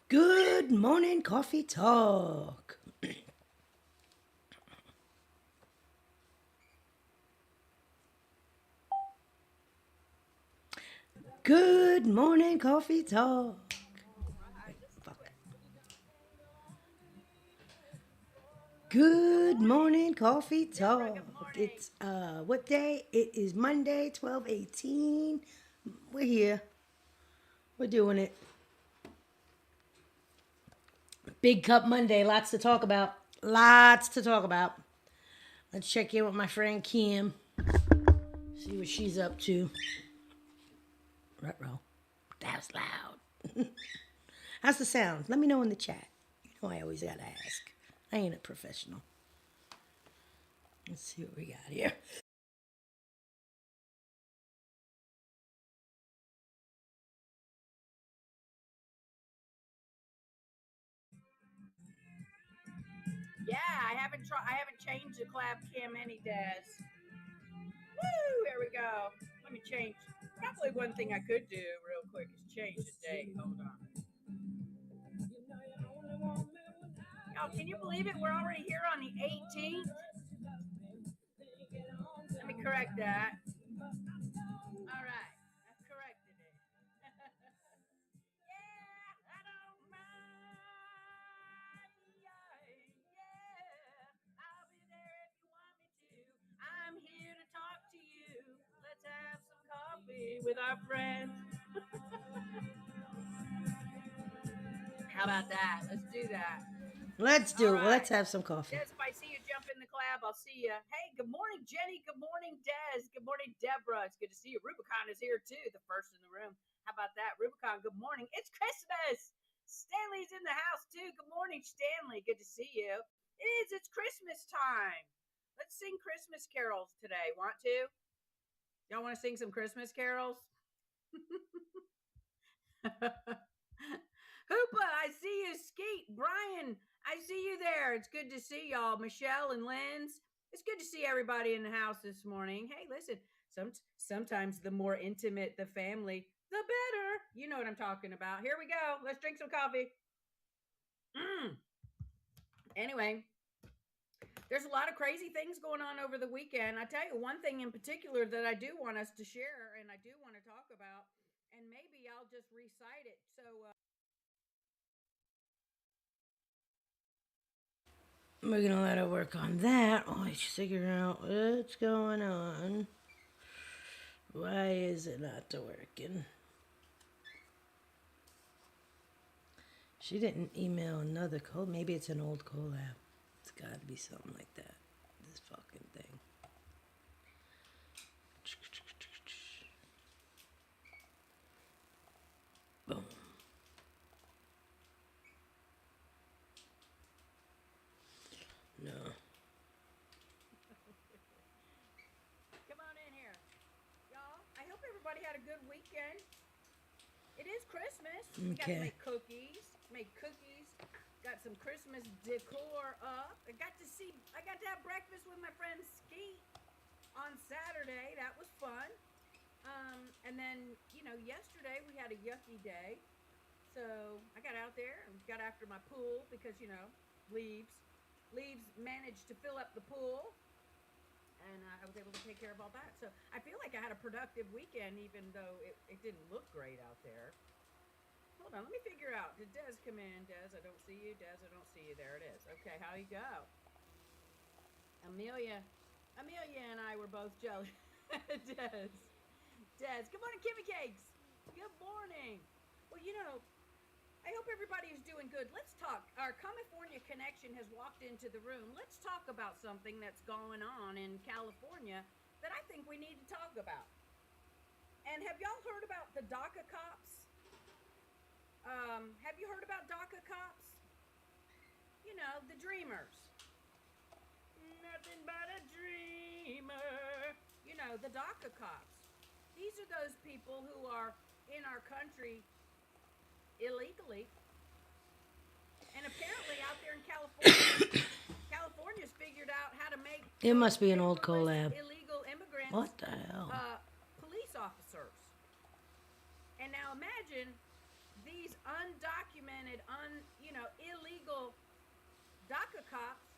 Good morning, coffee talk. Good morning, coffee talk. Fuck. Good morning, coffee talk. It's what day? It is Monday, 12/18. We're here. We're doing it. Big Cup Monday. Lots to talk about. Lots to talk about. Let's check in with my friend Kim. See what she's up to. Ruh-roh. That was loud. How's the sound? Let me know in the chat. You know I always gotta ask. I ain't a professional. Let's see what we got here. Yeah, I haven't changed the clap cam any, Des. Woo! There we go. Let me change. Probably one thing I could do real quick is change the date. Hold on. Y'all, can you believe it? We're already here on the 18th. Let me correct that. All right, I've corrected it. Yeah, I don't mind. Yeah, I'll be there if you want me to. I'm here to talk to you. Let's have some coffee with our friends. How about that? Let's do that. Let's All do it. Well, let's right. have some coffee. Des, if I see you jump in the collab, I'll see you. Hey, good morning, Jenny. Good morning, Des. Good morning, Deborah. It's good to see you. Rubicon is here too, the first in the room. How about that? Rubicon, good morning. It's Christmas. Stanley's in the house too. Good morning, Stanley. Good to see you. It is. It's Christmas time. Let's sing Christmas carols today. Want to? Y'all want to sing some Christmas carols? Hoopa, I see you. Skeet, Brian, I see you there. It's good to see y'all. Michelle and Lynn's. It's good to see everybody in the house this morning. Hey, listen, sometimes the more intimate the family, the better. You know what I'm talking about. Here we go. Let's drink some coffee. Mm. Anyway, there's a lot of crazy things going on over the weekend. I tell you, one thing in particular that I do want us to share and I do want to talk about, and maybe I'll just recite it. So, We're gonna let her work on that while she's figuring out what's going on. Why is it not working? She didn't email another code. Maybe it's an old collab. It's gotta be something like that. This fucking thing. Boom. No. come on in here. Y'all, I hope everybody had a good weekend. It is Christmas. We got to Okay. make cookies. Made cookies. Got some Christmas decor up. I got to have breakfast with my friend Skeet on Saturday. That was fun. And then, yesterday we had a yucky day. So I got out there and got after my pool because, leaves. Leaves managed to fill up the pool. And I was able to take care of all that. So I feel like I had a productive weekend, even though it didn't look great out there. Hold on, let me figure out. Did Des come in? Des, I don't see you. Des, I don't see you. There it is. Okay, how you go? Amelia. Amelia and I were both jealous. Des. Des. Good morning, Kimmy Cakes. Good morning. Well, I hope everybody is doing good. Let's talk. Our California connection has walked into the room. Let's talk about something that's going on in California that I think we need to talk about. And have y'all heard about the DACA cops? Have you heard about DACA cops? The dreamers. Nothing but a dreamer. The DACA cops. These are those people who are in our country illegally. And apparently out there in California, California's figured out how to make It must be an old collab. illegal immigrants What the hell? police officers. And now imagine these undocumented undocumented, illegal DACA cops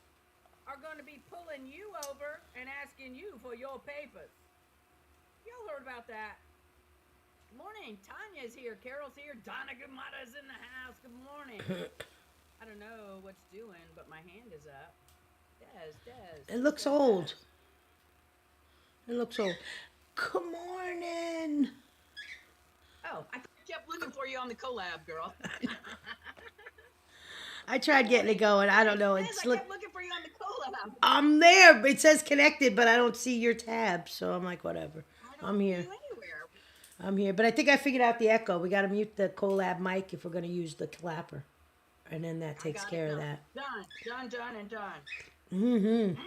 are going to be pulling you over and asking you for your papers. Y'all heard about that? Good morning. Tanya's here. Carol's here. Donna Gamada's in the house. Good morning. I don't know what's doing, but my hand is up. Des. It looks old. It looks old. Good morning. Oh, I kept looking for you on the collab, girl. I tried getting it going. I don't know. I kept looking for you on the collab. I'm there. It says connected, but I don't see your tab. So I'm like, whatever. I'm here. See you anywhere. I'm here. But I think I figured out the echo. We got to mute the collab mic if we're going to use the clapper. And then that takes care of that. Done. Mm-hmm.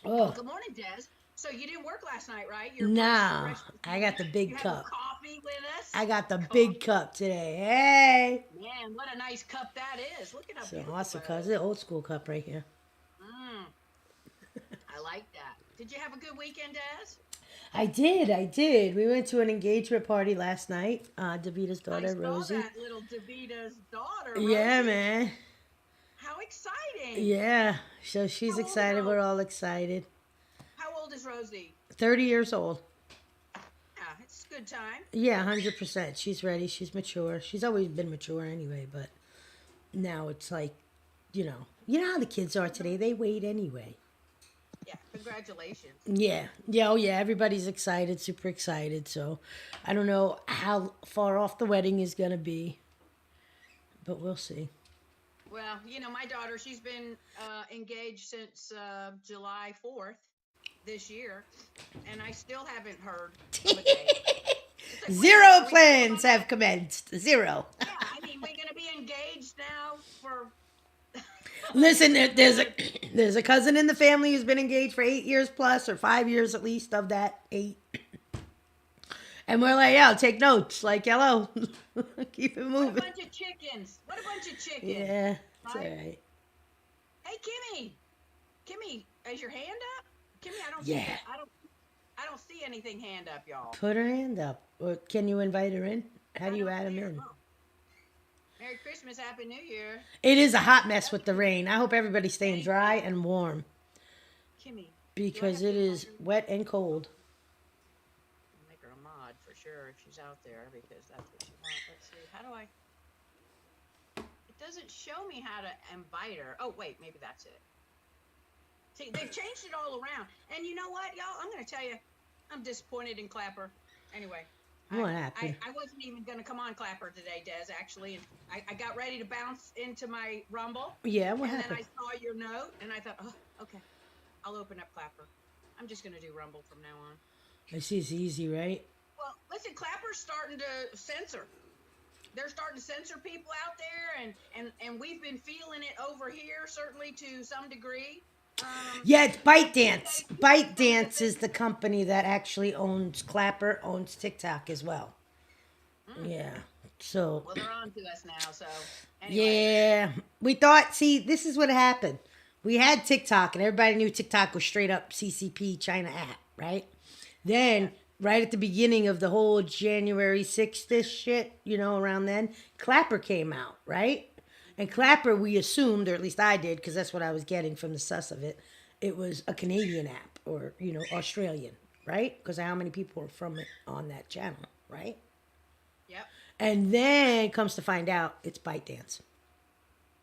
Oh. Good morning, Des. So you didn't work last night, right? No, I got the big cup. Coffee with us. I got the big cup today. Hey. Man, what a nice cup that is. Look at how beautiful. Awesome cup. It's an old school cup right here. I like that. Did you have a good weekend, Des? I did. We went to an engagement party last night. Davita's daughter, Rosie. I saw that little Davita's daughter, Rosie. Yeah, man. How exciting. Yeah. So she's excited. We're all excited. How old is Rosie? 30 years old. Yeah, it's a good time. Yeah, 100%. She's ready. She's mature. She's always been mature anyway, but now it's like, you know how the kids are today. They wait anyway. Yeah, congratulations. Yeah. Oh yeah, everybody's excited, super excited. So I don't know how far off the wedding is going to be, but we'll see. Well, my daughter, she's been engaged since July 4th this year, and I still haven't heard of a date. Like, Zero plans have commenced. Zero. Yeah, we're going to be engaged now for... Listen, there's a cousin in the family who's been engaged for 8 years plus, or 5 years at least of that 8. And we're like, yeah, take notes. Like, hello. Keep it moving. What a bunch of chickens. Yeah, that's all right. Hey, Kimmy, is your hand up? Kimmy, I don't see anything hand up, y'all. Put her hand up. Or can you invite her in? How do you add them in? Merry Christmas, Happy New Year. It is a hot mess with the rain. I hope everybody's staying dry and warm. Kimmy. Because it is wet and cold. I'll make her a mod for sure if she's out there, because that's what she wants. Let's see. How do I... It doesn't show me how to invite her. Oh, wait. Maybe that's it. See, they've changed it all around. And you know what, y'all? I'm going to tell you, I'm disappointed in Clapper. Anyway. What happened? I wasn't even going to come on Clapper today, Des, actually. And I got ready to bounce into my Rumble. Yeah, what happened? And then I saw your note, and I thought, oh, okay. I'll open up Clapper. I'm just going to do Rumble from now on. I see, it's easy, right? Well, listen, Clapper's starting to censor. They're starting to censor people out there, and we've been feeling it over here, certainly to some degree. Yeah, it's ByteDance. ByteDance is the company that actually owns Clapper, owns TikTok as well. Yeah, so. Well, they're on to us now, so. Anyway. Yeah, we thought, see, this is what happened. We had TikTok, and everybody knew TikTok was straight up CCP China app, right? Then, right at the beginning of the whole January 6th-ish shit, around then, Clapper came out, right? And Clapper, we assumed, or at least I did, because that's what I was getting from the sus of it, it was a Canadian app, or, Australian, right? Because of how many people were from it on that channel, right? Yep. And then comes to find out, it's ByteDance.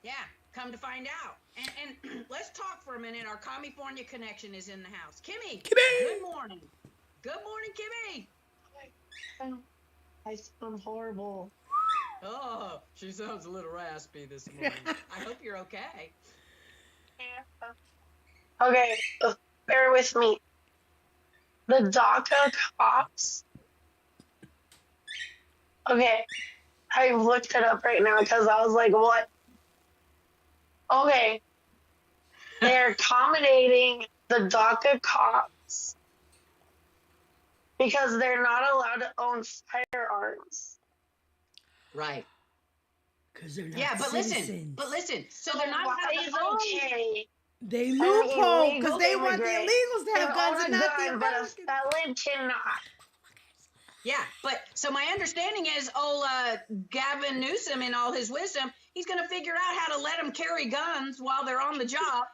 Yeah, come to find out. And let's talk for a minute. Our California connection is in the house. Kimmy! Good morning. Good morning, Kimmy! I sound horrible. Oh, she sounds a little raspy this morning. I hope you're okay. Yeah. Okay, bear with me. The DACA cops. Okay, I looked it up right now because I was like, what? Okay. They're accommodating the DACA cops because they're not allowed to own firearms. Right. Because they're not citizens. But listen. So they're not okay. They loophole because they want the illegals to have guns and not the Americans. But a felon cannot. Yeah, but so my understanding is, Gavin Newsom, in all his wisdom, he's going to figure out how to let them carry guns while they're on the job,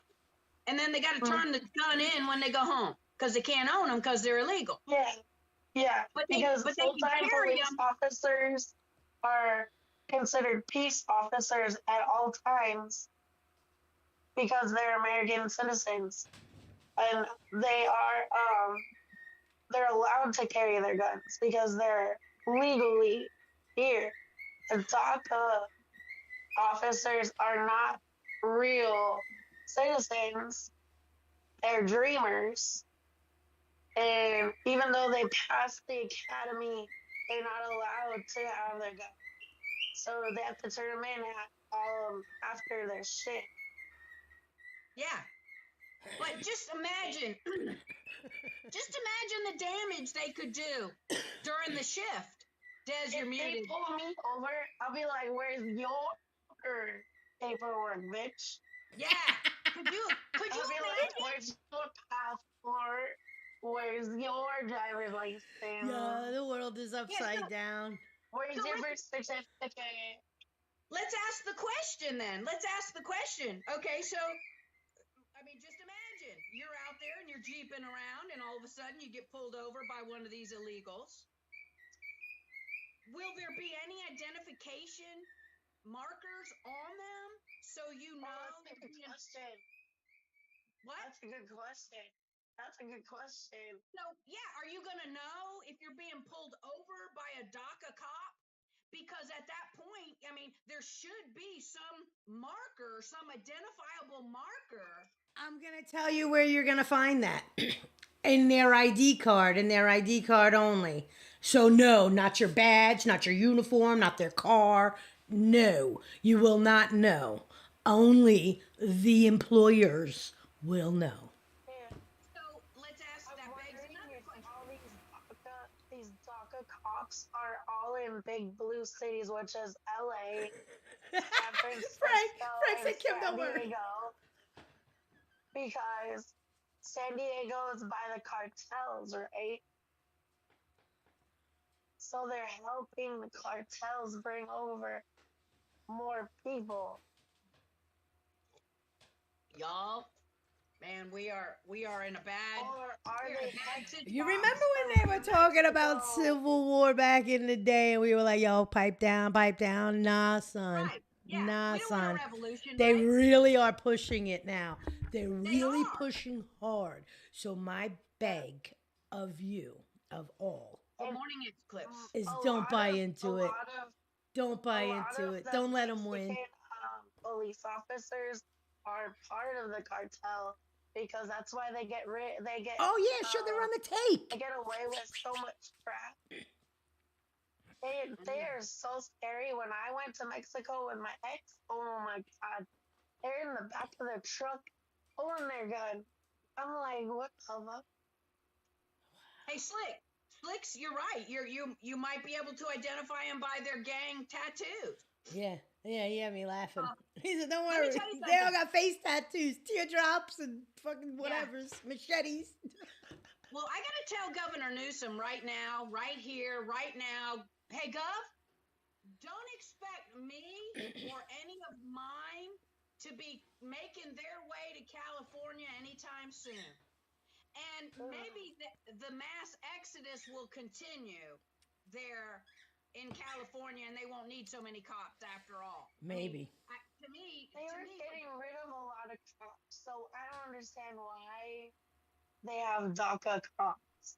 and then they got to Mm, turn the gun in when they go home because they can't own them because they're illegal. yeah, yeah, because But they can full-time carry police them. officers are considered peace officers at all times because they're American citizens and they're allowed to carry their guns because they're legally here. The DACA officers are not real citizens, they're dreamers. And even though they passed the academy, they're not allowed to have their guns. So they have to turn them in after their shit. Yeah, but just imagine, the damage they could do during the shift. Des, you're If they muted. pull me over, I'll be like, "Where's your paperwork, bitch?" Yeah, could you I'll be like, imagine? "Where's your passport? Where's your driver's Yeah, license? the world is Yeah, upside down. Where's so your let's birth certificate?" let's ask the question then. Let's ask the question. Okay, so I mean, just imagine you're out there and you're jeeping around, and all of a sudden you get pulled over by one of these illegals. Will there be any identification markers on them so you Oh, know that's a they're good being question. what? That's a good question. That's a good question. So yeah, are you gonna know if you're being pulled over by a DACA cop? Because at that point, I mean, there should be some marker, some identifiable marker. I'm going to tell you where you're going to find that. In their ID card, in their ID card only. So, no, not your badge, not your uniform, not their car. No, you will not know. Only the employers will know. Yeah. So let's ask, I'm that begs wondering another if question. all these DACA cops are all in big blue cities, which is LA, San Francisco, Frank and said, Kim, San don't worry. Diego, because San Diego is by the cartels, right? So they're helping the cartels bring over more people. Y'all, man, we are in a bad Or are we're in a they bad ex You situation. remember cops when they from were New talking about Mexico? Civil War back in the day and we were like, yo, pipe down, pipe down? Nah, son. Right. Yeah. Nah, We don't want a son. revolution, They right? really are pushing it now. They're They really are. pushing hard. So my Yeah. beg of you, of all, Good And morning, Eclipse. is a don't lot buy of a into it. lot of Don't a buy lot into of it. the Don't let them win. Mexican police officers are part of the cartel because that's why Oh yeah, sure, they're on the they take. get away with so much crap. They Mm. are so scary. When I went to Mexico with my ex, oh my god, they're in the back of their truck pulling their gun. I'm like, what the fuck? Hey, Slicks, you're right. You might be able to identify them by their gang tattoos. Yeah, yeah, he had me laughing. Uh, He said, "Don't let me worry, tell you they all something. got face tattoos, teardrops, and fucking Yeah. whatever's machetes." Well, I gotta tell Governor Newsom right now, right here, right now. Hey, Gov, don't expect me or any of mine to be making their way to California anytime soon. And maybe the mass exodus will continue there in California, and they won't need so many cops after all. I mean, Maybe. They to are me, getting rid of a lot of cops, so I don't understand why they have DACA cops.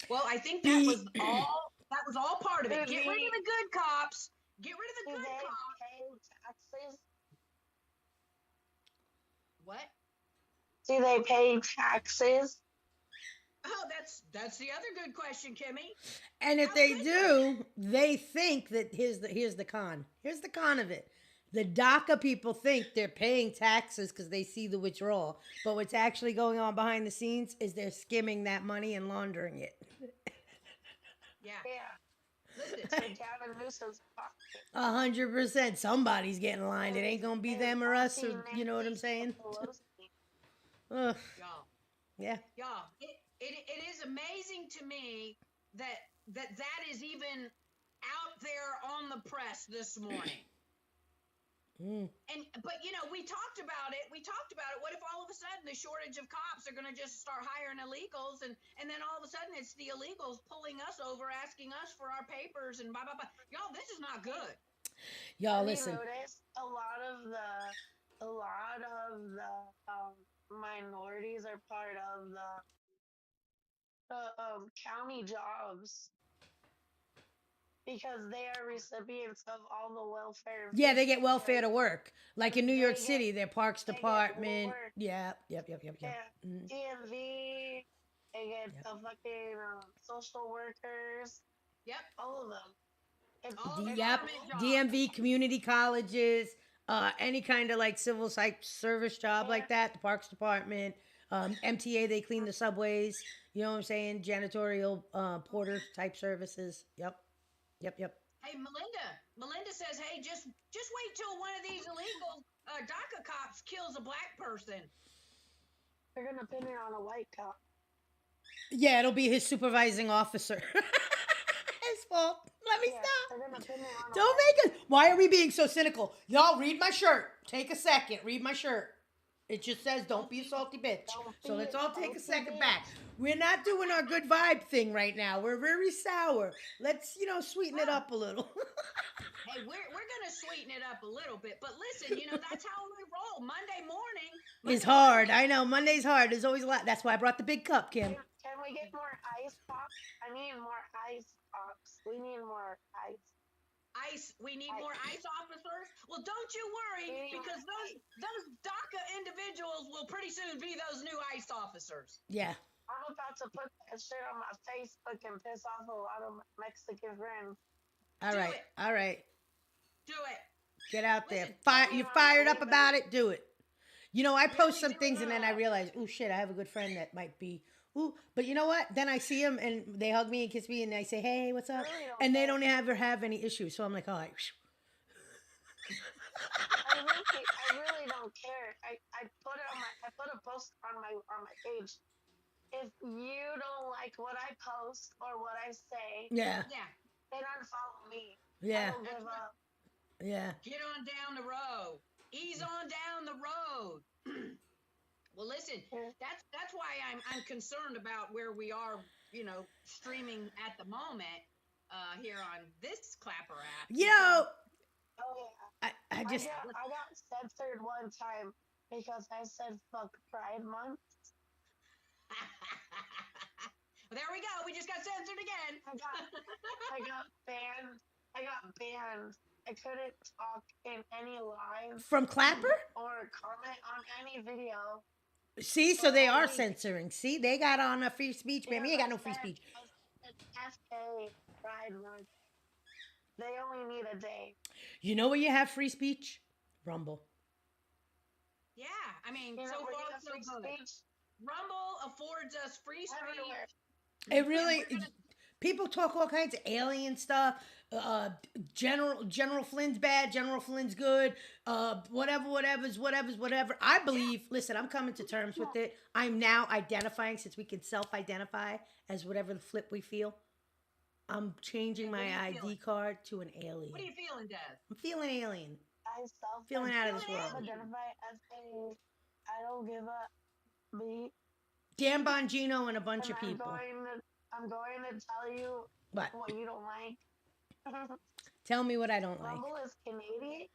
well, I think that The was all. That was all part of Do it. Get rid of they the good cops. Get rid of the do good they cops. pay taxes? What? Do they pay taxes? Oh, that's the other good question, Kimmy. and if How they should they? do, they think that here's the con. Here's the con of it. The DACA people think they're paying taxes because they see the withdrawal, but what's actually going on behind the scenes is they're skimming that money and laundering it. Yeah. Yeah, Listen, to Gavin Newsom's pocket. 100%. Somebody's getting lined. It ain't gonna be And them or us, Auntie or you know what I'm Nancy saying? Pelosi. Ugh, y'all. yeah. Y'all, it is amazing to me that that is even out there on the press this morning. But we talked about it. What if all of a sudden the shortage of cops are going to just start hiring illegals, and then all of a sudden it's the illegals pulling us over, asking us for our papers and blah blah blah. Y'all, this is not good. Y'all, listen. Have you noticed a lot of the minorities are part of the county jobs because they are recipients of all the welfare. Yeah, they get welfare to work. Like in New York They City, their parks they get department. work. Yeah, yep. Yeah, DMV. They get the fucking social workers. Yep. All of them. All the Yep, government jobs. DMV, community colleges, any kind of like civil service job like that, the parks department, MTA, they clean the subways, you know what I'm saying? Janitorial, porter type services. Yep. Hey, Melinda says, hey, just wait till one of these illegal DACA cops kills a black person. They're gonna pin it on a white cop. Yeah, it'll be his supervising officer. His fault. Let me stop. They're gonna pin it on Don't make it. Why are we being so cynical? Y'all, read my shirt. Take a second. Read my shirt. It just says, don't be a salty bitch. So let's all take a second back. We're not doing our good vibe thing right now. We're very sour. Let's, sweeten it up a little. Hey, we're going to sweeten it up a little bit. But listen, that's how we roll. Monday morning. It's hard. I know. Monday's hard. There's always a lot. That's why I brought the big cup, Kim. Can we get more ice pops? I need more ice pops. We need more ice. We need more ICE officers. Well, don't you worry, because those DACA individuals will pretty soon be those new ICE officers. Yeah. I'm about to put that shit on my Facebook and piss off a lot of Mexican friends. All right. Do it. Get out there. You fired up about it? Do it. I post some things and then I realize, oh shit, I have a good friend that might be. Ooh, but you know what? Then I see them and they hug me and kiss me and I say, hey, what's up? And they don't ever have any issues. So I'm like, all right. I really don't care. I put a post on my page. If you don't like what I post or what I say, yeah, then unfollow me. Yeah. I don't give up. Yeah. Get on down the road. Ease on down the road. Well, listen, that's why I'm concerned about where we are, streaming at the moment here on this Clapper app. I just I got censored one time because I said fuck Pride Month. Well, there we go. We just got censored again. I got banned. I couldn't talk in any live from Clapper or comment on any video. See, so they are censoring. See, they got on a free speech, man. We ain't got no free speech. FK Pride Month. They only need a day. You know where you have free speech? Rumble. Yeah, I mean, so far so good. Rumble affords us free speech. It really. People talk all kinds of alien stuff. General Flynn's bad. General Flynn's good. Whatever. I believe. Listen, I'm coming to terms with it. I'm now identifying, since we can self-identify as whatever the flip we feel. I'm changing my ID card to an alien. What are you feeling, Des? I'm feeling alien. I feeling out of this world. Identify as a I don't give a beat. Dan Bongino and a bunch of people. I'm going to tell you what you don't like. Tell me what I don't like. Rumble is Canadian.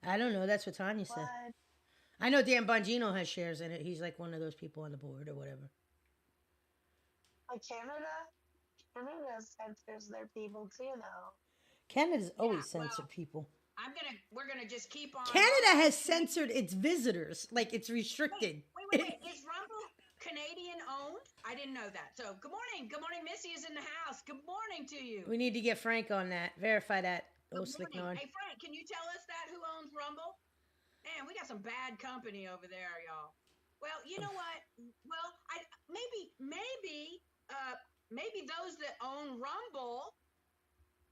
I don't know. That's what Tanya said. I know Dan Bongino has shares in it. He's like one of those people on the board or whatever. Canada censors their people too, though. Canada's always censored people. We're gonna just keep on. Canada has censored its visitors, like it's restricted. Wait. Is Rumble Canadian owned? I didn't know that. So good morning, Missy is in the house. Good morning to you. We need to get Frank on that. Verify that. Slick Nord. Hey Frank, can you tell us that who owns Rumble? Man, we got some bad company over there, y'all. Well, you know what? Well, maybe those that own Rumble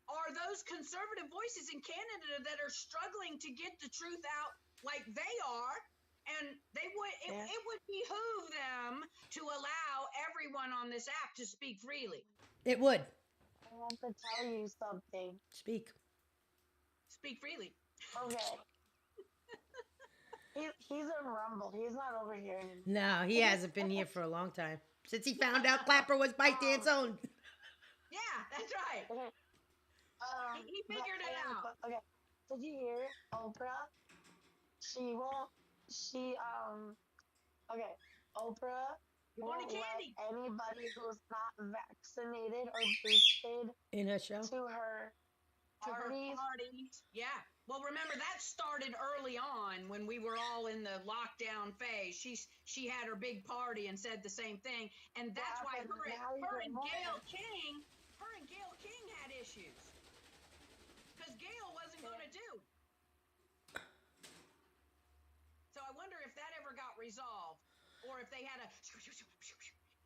are those conservative voices in Canada that are struggling to get the truth out like they are, and it would behoove them to allow everyone on this app to speak freely. It would. I want to tell you something. Speak. Speak freely. Okay. He's in Rumble. He's not over here anymore. No, he hasn't been here for a long time. Since he found out Clapper was ByteDance owned. Yeah, that's right. Okay. He But figured I it have a out. okay. Did you hear Oprah? She won't. She Okay. Oprah You wanted won't let candy. anybody who's not vaccinated or boosted In her show? to her Our parties. parties. Yeah. Well, remember that started early on when we were all in the lockdown phase. She had her big party and said the same thing, and that's why Now her even and more. Gail King had issues because Gail wasn't going to do. So I wonder if that ever got resolved, or if they had a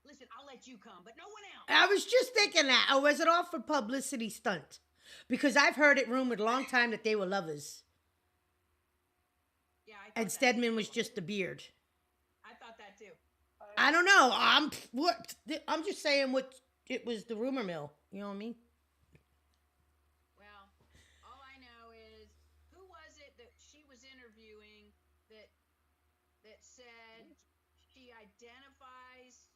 listen. I'll let you come, but no one else. I was just thinking that. Or was it all for publicity stunt? Because I've heard it rumored a long time that they were lovers. Yeah, I thought And that Stedman too. was just a beard. I thought that too. I don't know. I'm just saying what it was the rumor mill. You know what I mean? Well, all I know is who was it that she was interviewing that said she identifies.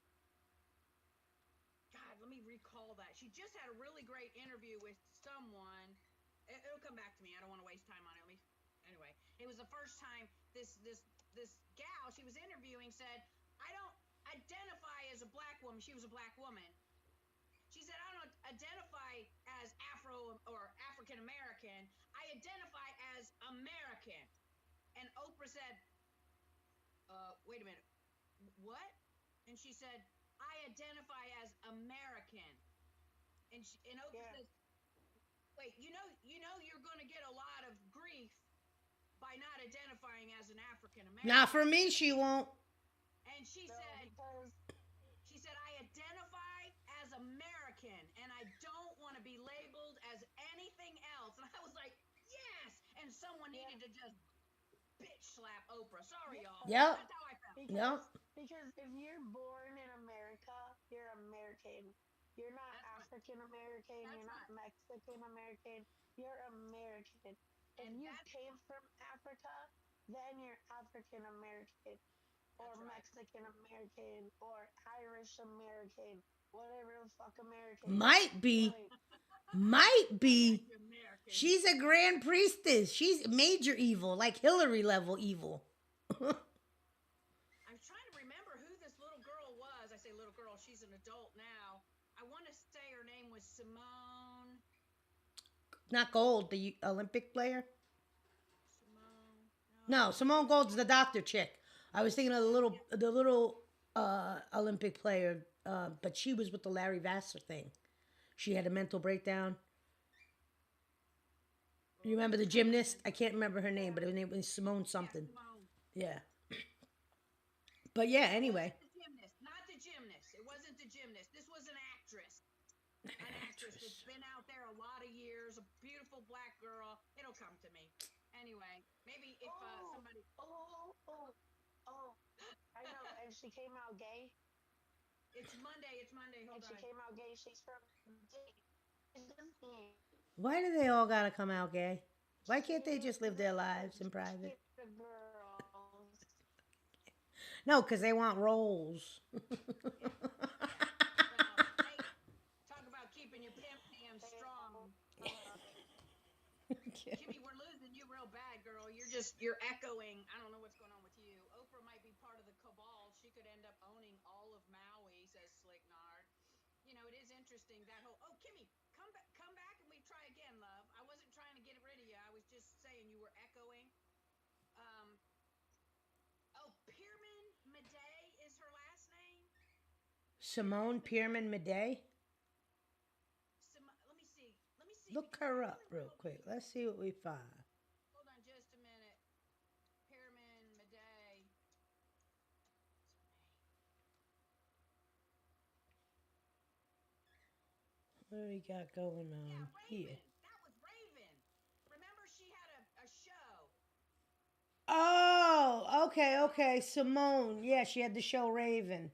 God, let me recall that. She just had a really great interview with someone. It'll come back to me. I don't want to waste time on it. Anyway, it was the first time this gal she was interviewing said, "I don't identify as a black woman." She was a black woman. She said, "I don't identify as Afro or African American. I identify as American." And Oprah said, wait a minute, what?" And she said, "I identify as American." And Oprah says, "Wait, you know you're going to get a lot of grief by not identifying as an African American." Not for me, she won't. And she said, "I identify as American, and I don't want to be labeled as anything else." And I was like, yes. And someone needed to just bitch slap Oprah. Sorry, y'all. Yep. That's how I felt. Yep. Because if you're born in America, you're American. You're not African American. You're not Mexican American. You're American. If you came from Africa, then you're African American, or Mexican American, or Irish American, whatever the fuck American. Might be. Might be. She's a grand priestess. She's major evil, like Hillary level evil. I'm trying to remember who this little girl was. I say little girl, she's an adult now. I want to say her name was Simone. Not Gold, the Olympic player. Simone. No, Simone Gold's the doctor chick. I was thinking of the little Olympic player, but she was with the Larry Vassar thing. She had a mental breakdown. You remember the gymnast? I can't remember her name, but her name was Simone something. Yeah. But yeah, anyway. Not the gymnast. It wasn't the gymnast. This was an actress. An actress that's been out there a lot of years. A beautiful black girl. It'll come to me. Anyway, maybe if somebody. I know. And she came out gay. It's Monday. Hold on. She came out gay. She's from Disney. Why do they all gotta come out gay? Why can't they just live their lives in private? No, because they want roles. Well, hey, talk about keeping your pimp damn strong. Kimmy, we're losing you real bad, girl. You're echoing. I don't know what's going on with you. Oprah might be part of the cabal. She could end up owning all of Maui, says Slick Nard. You know, it is interesting that whole. Oh, Kimmy, come back, and we try again, love. I wasn't trying to get rid of you. I was just saying you were echoing. Pierman Madej is her last name. Simone Pierman Madej. Let me see. Look her up real quick. Let's see what we find. Hold on just a minute. Pierman Madej. What do we got going on here? That was Raven. Remember, she had a show. Oh, okay. Simone. Yeah, she had the show Raven.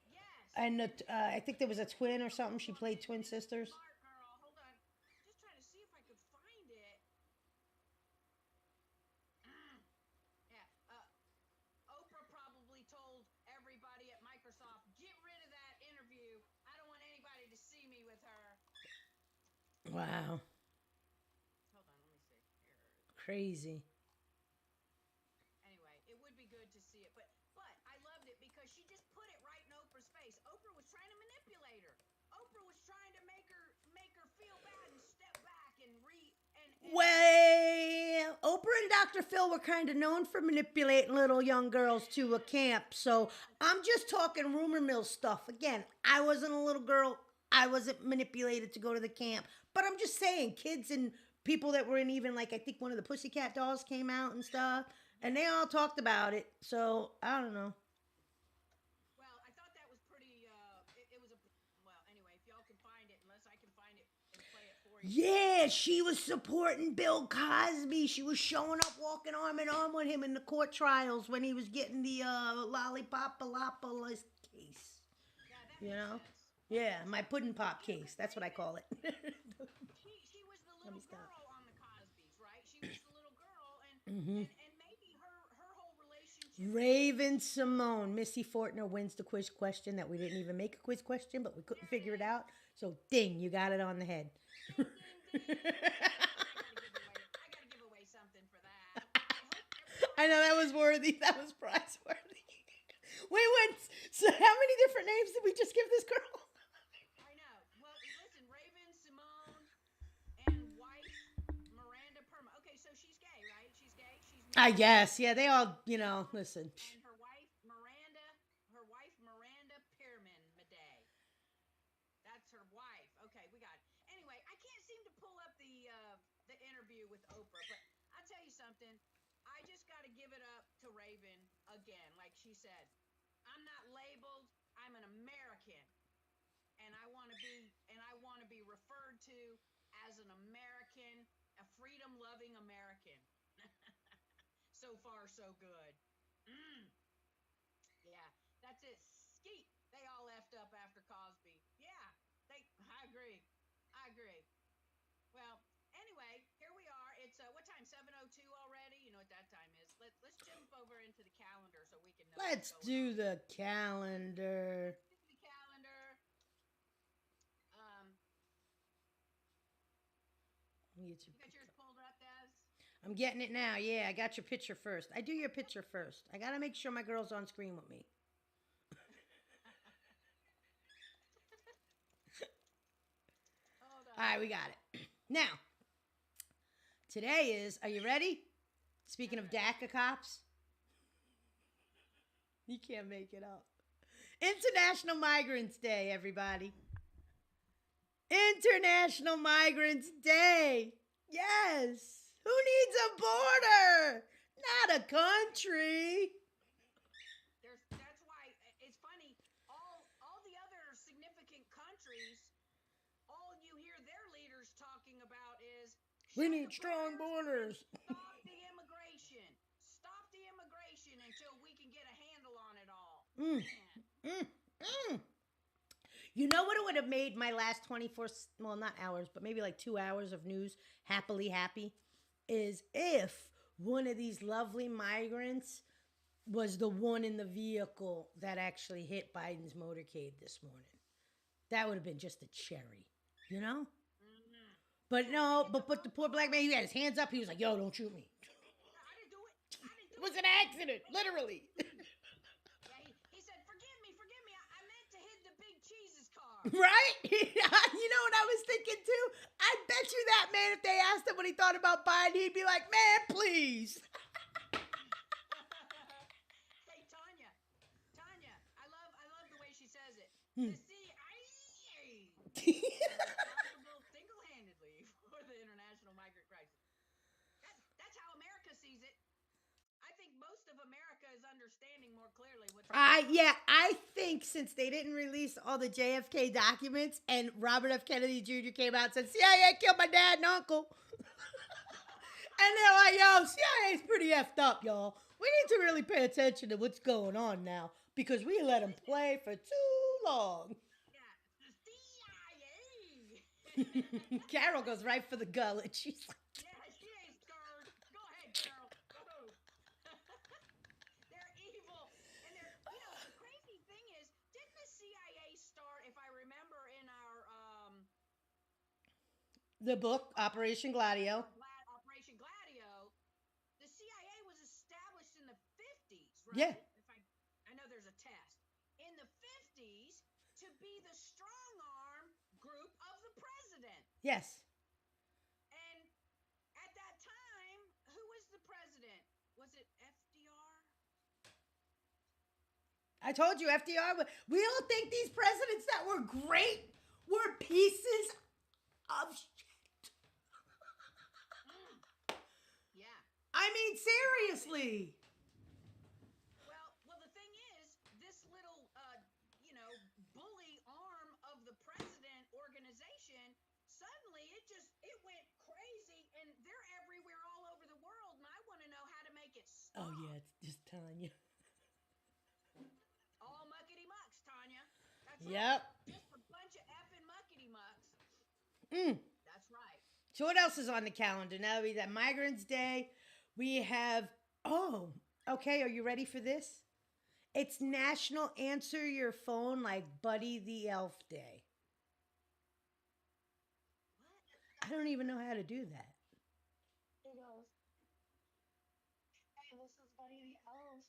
Yes. And I think there was a twin or something. She played twin sisters. Smart girl. Wow. Hold on, let me see. Here. Crazy. Anyway, it would be good to see it, but I loved it because she just put it right in Oprah's face. Oprah was trying to manipulate her. Oprah was trying to make her feel bad and step back and Well, Oprah and Dr. Phil were kind of known for manipulating little young girls to a camp. So I'm just talking rumor mill stuff. Again, I wasn't a little girl. I wasn't manipulated to go to the camp. But I'm just saying, kids and people that were in even, like, I think one of the Pussycat Dolls came out and stuff. And they all talked about it. So I don't know. Well, I thought that was pretty. It was a well. Anyway, if y'all can find it, unless I can find it and play it for you. Yeah, she was supporting Bill Cosby. She was showing up, walking arm in arm with him in the court trials when he was getting the lollipop-a-lop-a-list case. Yeah, that You makes know? sense. Yeah, my pudding pop case. That's what I call it. She was the Let me little stop. girl on the Cosbys, right? She was the little girl, and maybe her whole relationship. Raven Simone. Missy Fortner wins the quiz question that we didn't even make a quiz question, but we couldn't figure it out. So, ding, you got it on the head. Ding, ding, ding. I gotta give away something for that. I hope everybody. I know that was worthy. That was prize worthy. Wait, what? So, how many different names did we just give this girl? I know. Well, listen, Raven, Simone, and wife Miranda Perma. Okay, so she's gay, right? She's gay. She's I married. guess. Yeah, they all, listen. And her wife Miranda Pearman Madej. That's her wife. Okay, we got it. Anyway, I can't seem to pull up the interview with Oprah, but I'll tell you something. I just got to give it up to Raven again. Like she said, I'm not labeled. I'm an American, and I want to be referred to as an American, a freedom-loving American. So far, so good. Mm. Yeah, that's it. Skeet. They all left up after Cosby. Yeah, I agree. I agree. Well, anyway, here we are. It's what time? 7:02 already. You know what that time is. Let's jump over into the calendar so we can know. Let's what's going do on. the calendar. Let's do the calendar. Um, you got yours pulled up, Des? I'm getting it now. Yeah, I got your picture first. I do your picture first. I got to make sure my girl's on screen with me. Hold on. All right, we got it. Now, today is, are you ready? Speaking of DACA cops, you can't make it up. International Migrants Day, everybody. International Migrants Day. Yes. Who needs a border? Not a country. That's why it's funny. All the other significant countries, all you hear their leaders talking about is We shut need the strong borders. Stop the immigration. Stop the immigration until we can get a handle on it all. You know what it would have made my last 24, well, not hours, but maybe like 2 hours of news happily happy? Is if one of these lovely migrants was the one in the vehicle that actually hit Biden's motorcade this morning. That would have been just a cherry, you know? Mm-hmm. But no, but the poor black man, he had his hands up. He was like, yo, don't shoot me. I didn't do it. It was an accident, literally. Yeah, he said, forgive me. I meant to hit the big cheese's car. Right? You know what I was thinking too? I bet you that man, if they asked him what he thought about Biden, he'd be like, man, please. Hey, Tanya, I love the way she says it. The CIA responsible single-handedly for the international migrant crisis. That's how America sees it. I think most of America is understanding more clearly what's I think since they didn't release all the JFK documents and Robert F. Kennedy Jr. came out and said, CIA killed my dad and uncle. And they're like, yo, CIA's pretty effed up, y'all. We need to really pay attention to what's going on now because we let them play for too long. the CIA. Carol goes right for the gullet. She's like, Yeah, she ain't scared. Go ahead, Carol. Go. They're evil. And the crazy thing is, didn't the CIA start, if I remember, in our The book Operation Gladio. Operation Gladio, the CIA was established in the 50s, Yeah. right? If I know there's a test. In the 50s to be the strong arm group of the president. Yes. And at that time, who was the president? Was it FDR? I told you, FDR. We all think these presidents that were great were pieces of shit. Yeah. I mean, seriously. Well, the thing is, this little, bully arm of the president organization, suddenly it went crazy, and they're everywhere all over the world, and I want to know how to make it stop. Oh yeah, it's just telling you. All muckety mucks, Tanya. That's Yep. right. Just a bunch of effing muckety mucks. Mm. That's right. So what else is on the calendar? Now we got Migrants Day. We have okay, are you ready for this? It's National Answer Your Phone Like Buddy the Elf Day. What? I don't even know how to do that. He goes, hey, this is Buddy the Elf.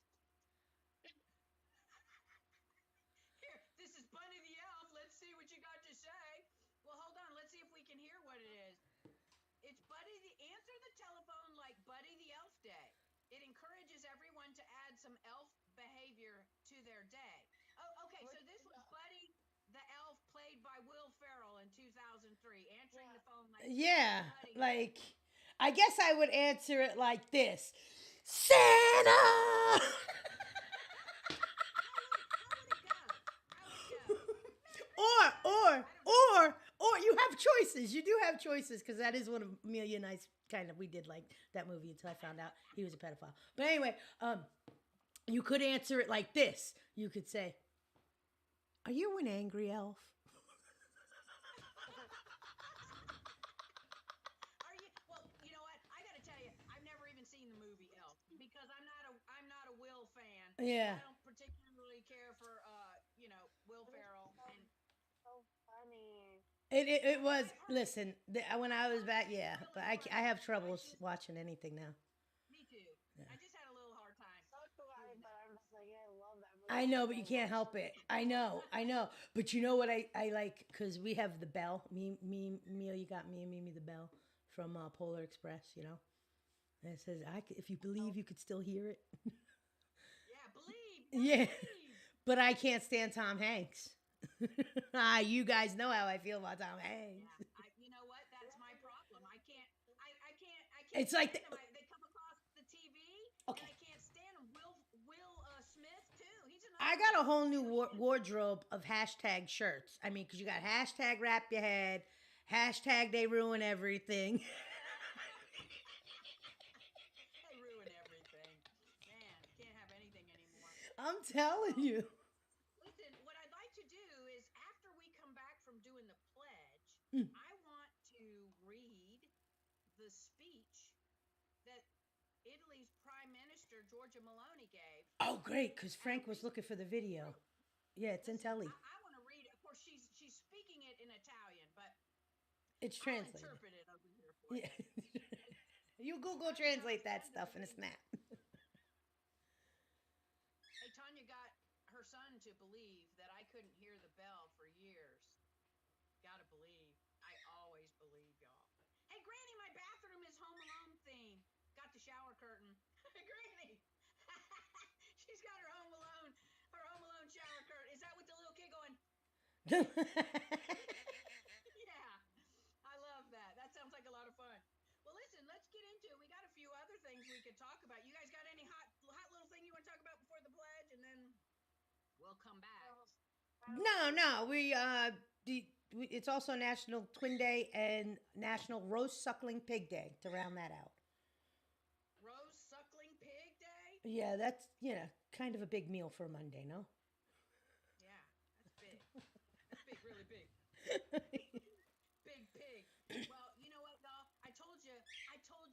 Here, this is Bunny the Elf. Let's see what you got to say. Well, hold on. Let's see if we can hear what it is. It's Answer the telephone like Buddy the Elf Day. It encourages everyone to add some elf behavior to their day. Oh, okay. So this was Buddy the Elf, played by Will Ferrell in 2003, answering the phone like Yeah, Buddy. like I guess I would answer it like this: Santa. How would it go? Or you have choices. You do have choices because that is one of Amelia and I's kind of. We did like that movie until I found out he was a pedophile. But anyway, you could answer it like this. You could say, "Are you an angry elf?" Are you? Well, you know what? I got to tell you, I've never even seen the movie Elf because I'm not a Will fan. Yeah. I don't particularly care for Will Ferrell and. So funny. It was. Listen, when I was back, yeah, but I have troubles watching anything now. Me too. I just had a little hard time. So do I, but I'm just like, yeah, I love that movie. I know, but you can't help it. I know. But you know what I like? Because we have the bell. You got me and Mimi the bell from Polar Express, you know? And it says, if you believe, you could still hear it. Yeah, believe. Yeah. Believe. But I can't stand Tom Hanks. You guys know how I feel about Tom Hanks. Yeah, you know what? That's my problem. I can't. It's like stand them. They come across the TV, Okay. and I can't stand them. Will Smith too. He's another. I got a whole new wardrobe of hashtag shirts. I mean, because you got hashtag wrap your head, hashtag they ruin everything. They ruin everything. Man, can't have anything anymore. I'm telling you. Listen, what I'd like to do is after we come back from doing the pledge, Mm. I want to read the speech that Italy's Prime Minister Giorgia Meloni gave. Oh, great, because Frank was looking for the video. Yeah, it's in telly. I want to read it. Of course, she's speaking it in Italian, but It's I'll translated. interpret it over here for you. Yeah. You Google translate that stuff in a snap. Hey, Tanya got her son to believe that I couldn't hear the bell for years. Gotta believe. I always believe, y'all. Hey, Granny, my bathroom is Home Alone theme. Got the shower curtain. Granny. She's got her Home Alone shower curtain. Is that with the little kid going? Yeah. I love that. That sounds like a lot of fun. Well, listen, let's get into it. We got a few other things we could talk about. You guys got any hot little thing you want to talk about before the pledge, and then we'll come back. No. It's also National Twin Day and National Roast Suckling Pig Day to round that out. Roast Suckling Pig Day? Yeah, that's, kind of a big meal for a Monday, no? Yeah, that's big. That's big, really big. Big pig. Well, you know what, y'all? I told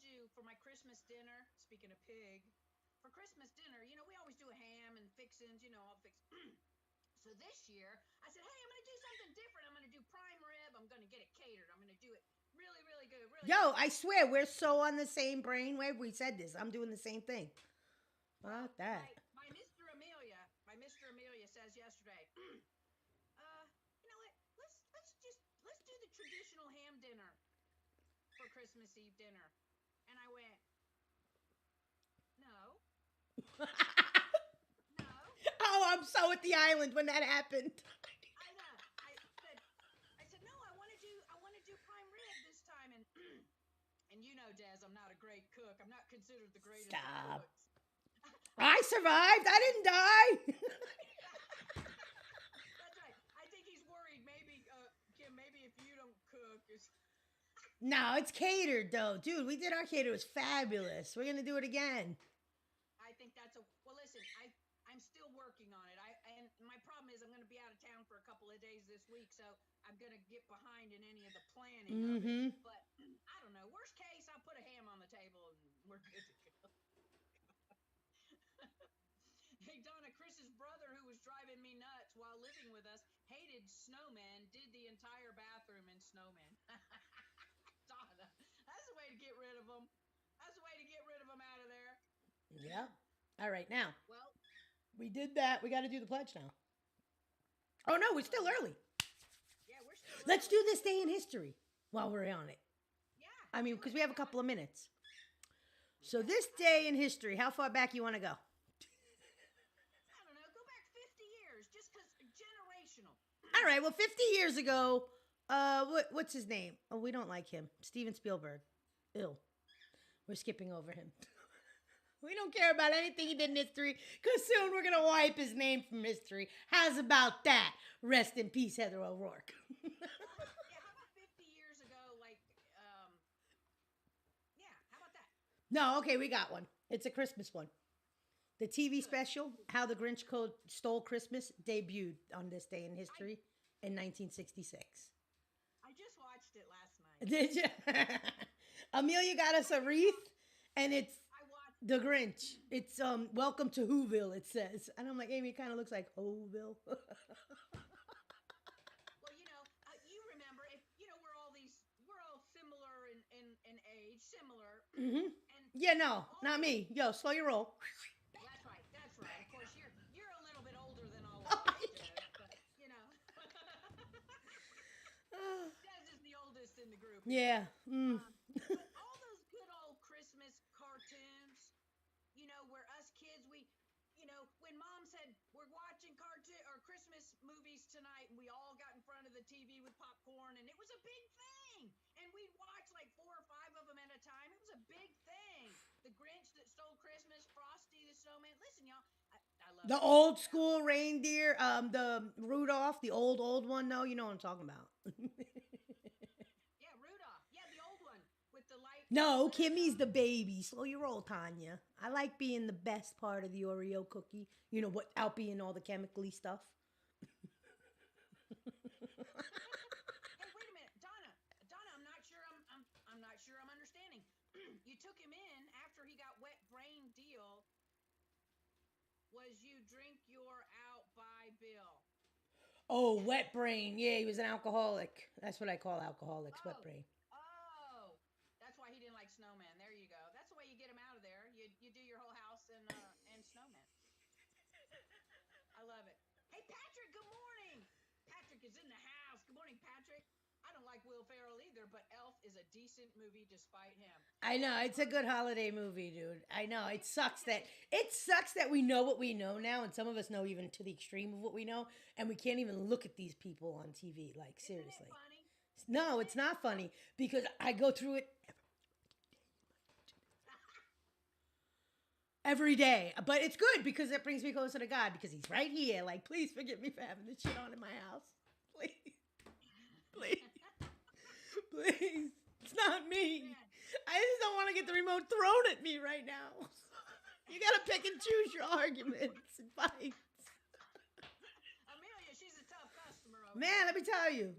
you for my Christmas dinner, speaking of pig, for Christmas dinner, we always do a ham and fixins, I'll fix. So this year, I said, hey, I'm going to do something different. I'm going to do prime rib. I'm going to get it catered. I'm going to do it Really, really good. Really Yo, good. I swear we're so on the same brainwave. We said this. I'm doing the same thing. Fuck that. My Mr. Amelia says yesterday, you know what? Let's do the traditional ham dinner for Christmas Eve dinner. And I went, no, no. Oh, I'm so at the island when that happened. I know. I said no. I want to do prime rib this time. And and you know, Des, I'm not a great cook. I'm not considered the greatest of Stop. cooks. I survived. I didn't die. That's right. I think he's worried. Maybe, Kim. Maybe if you don't cook, it's No, it's catered though. Dude, we did our cater. It was fabulous. We're gonna do it again. I think that's a well. Listen, I'm still working on it. And my problem is I'm going to be out of town for a couple of days this week, so I'm going to get behind in any of the planning of it. But I don't know. Worst case, I'll put a ham on the table and we're good to go. Hey Donna, Chris's brother, who was driving me nuts while living with us, hated snowmen. Did the entire bathroom in snowmen. Donna, that's the way to get rid of them. That's the way to get rid of them out of there. Yeah. All right, now Well, we did that. We got to do the pledge now. Oh no, we're still early. yeah, we're still. Let's do this day in history while we're on it. Yeah. I mean, because we have a couple of minutes. So this day in history, how far back you want to go? I don't know. Go back 50 years, just because generational. All right. Well, 50 years ago, what's his name? Oh, we don't like him. Steven Spielberg. Ill. We're skipping over him. We don't care about anything he did in history, because soon we're gonna wipe his name from history. How's about that? Rest in peace, Heather O'Rourke. Yeah, how about 50 years ago? Like, yeah, how about that? No, okay, we got one. It's a Christmas one. The TV special, How the Grinch Stole Christmas, debuted on this day in history in 1966. I just watched it last night. Did you? Amelia got us a wreath, and it's I watched. the Grinch. It's Welcome to Whoville, it says. And I'm like, Amy, it kind of looks like Whoville. Well, you remember, we're all similar in age, similar. Mm-hmm. And Yeah, no, not me. Yo, slow your roll. that's right. That's right. Of course, you're a little bit older than all Oh, of us, yeah. Des, but Des is the oldest in the group. Yeah. But all those good old Christmas cartoons, where us kids, when mom said we're watching cartoon or Christmas movies tonight, and we all got in front of the TV with popcorn, and it was a big thing. And we'd watch like 4 or 5 of them at a time. It was a big thing. The Grinch That Stole Christmas, Frosty the Snowman. Listen, y'all, I love The it. old school reindeer, the Rudolph, the old one. No, you know what I'm talking about. Yeah, Rudolph. Yeah, the old one with the light. No, Kimmy's the baby. Slow your roll, Tanya. I like being the best part of the Oreo cookie. You know, without being all the chemically stuff. Hey, wait a minute, Donna. I'm not sure I'm understanding. You took him in after he got wet brain deal. Was you drink your out by bill? Oh, wet brain. Yeah, he was an alcoholic. That's what I call alcoholics, wet brain. Oh, that's why he didn't like snowmen. There you go. That's the way you get him out of there. You do your whole house and snowmen. I love it. Hey, Patrick. Good morning. Patrick is in the house. Good morning, Patrick. I don't like Will Ferrell either, but Elf is a decent movie despite him. I know, it's a good holiday movie, dude. I know. It sucks that we know what we know now, and some of us know even to the extreme of what we know, and we can't even look at these people on TV. Like, seriously. Isn't it funny? No, it's not funny, because I go through it every day. But it's good because it brings me closer to God, because he's right here. Like, please forgive me for having this shit on in my house. Please. Please. Please. It's not me. I just don't want to get the remote thrown at me right now. You got to pick and choose your arguments and fights. Amelia, she's a tough customer. Man, let me tell you.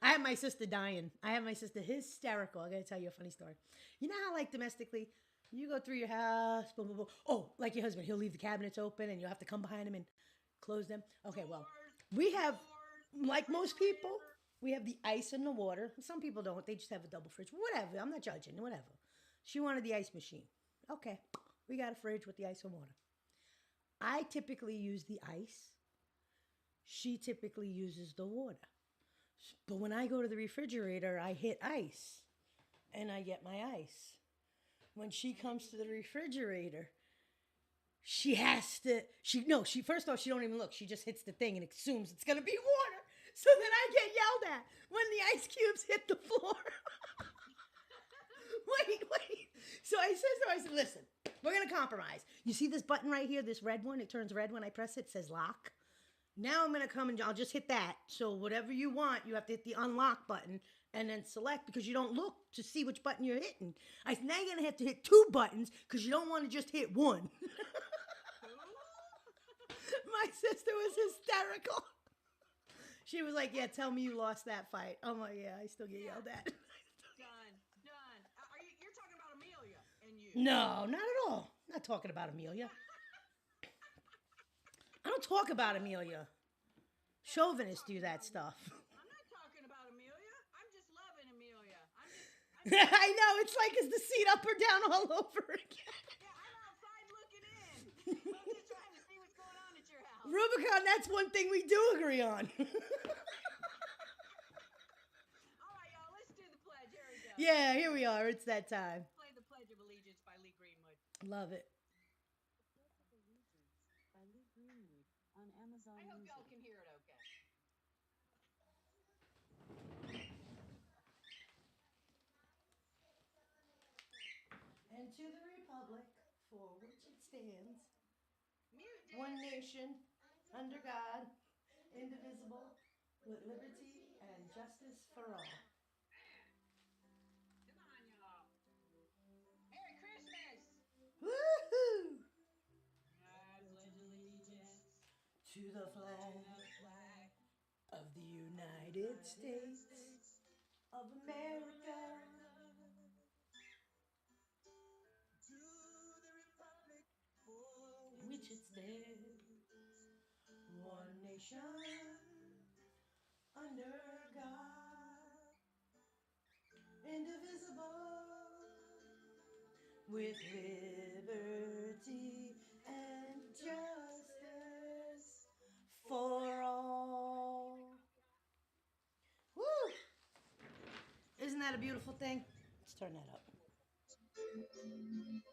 I have my sister dying. I have my sister hysterical. I got to tell you a funny story. You know how, like, domestically, you go through your house, boom, boom, boom. Oh, like your husband, he'll leave the cabinets open and you'll have to come behind him and close them. Okay, well, we have, like most people, We have the ice and the water. Some people don't. They just have a double fridge. Whatever. I'm not judging. Whatever. She wanted the ice machine. Okay. We got a fridge with the ice and water. I typically use the ice. She typically uses the water. But when I go to the refrigerator, I hit ice and I get my ice. When she comes to the refrigerator, she has to, she first off, she don't even look. She just hits the thing and assumes it's going to be water. So then I get yelled at when the ice cubes hit the floor. Wait. So I said, listen, we're going to compromise. You see this button right here, this red one? It turns red when I press it. It says lock. Now I'm going to come and I'll just hit that. So whatever you want, you have to hit the unlock button and then select because you don't look to see which button you're hitting. I said, now you're going to have to hit 2 buttons because you don't want to just hit one. My sister was hysterical. She was like, yeah, tell me you lost that fight. I'm like, yeah, I still get yelled at. Done. You're talking about Amelia and you? No, not at all. Not talking about Amelia. I don't talk about Amelia. Chauvinists do that stuff. I'm not talking about Amelia. I'm just loving Amelia. I know, it's like, is the seat up or down all over again? Yeah, I'm outside looking in. I'm just trying to see what's going on at your house. Rubicon, that's one thing we do agree on. All right, y'all, let's do the pledge. Here we go. Yeah, here we are. It's that time. Play the Pledge of Allegiance by Lee Greenwood. Love it. The Pledge of Allegiance by Lee Greenwood on Amazon I hope Music. y'all can hear it okay. And to the republic for which it stands, Mute, one nation, under God, indivisible, with liberty and justice for all. Come on, y'all. Merry Christmas. Woohoo! I pledge allegiance To the flag of the United States of America, to the republic for which it stands, one nation, under God, indivisible, with liberty and justice for all. Woo! Isn't that a beautiful thing? Let's turn that up.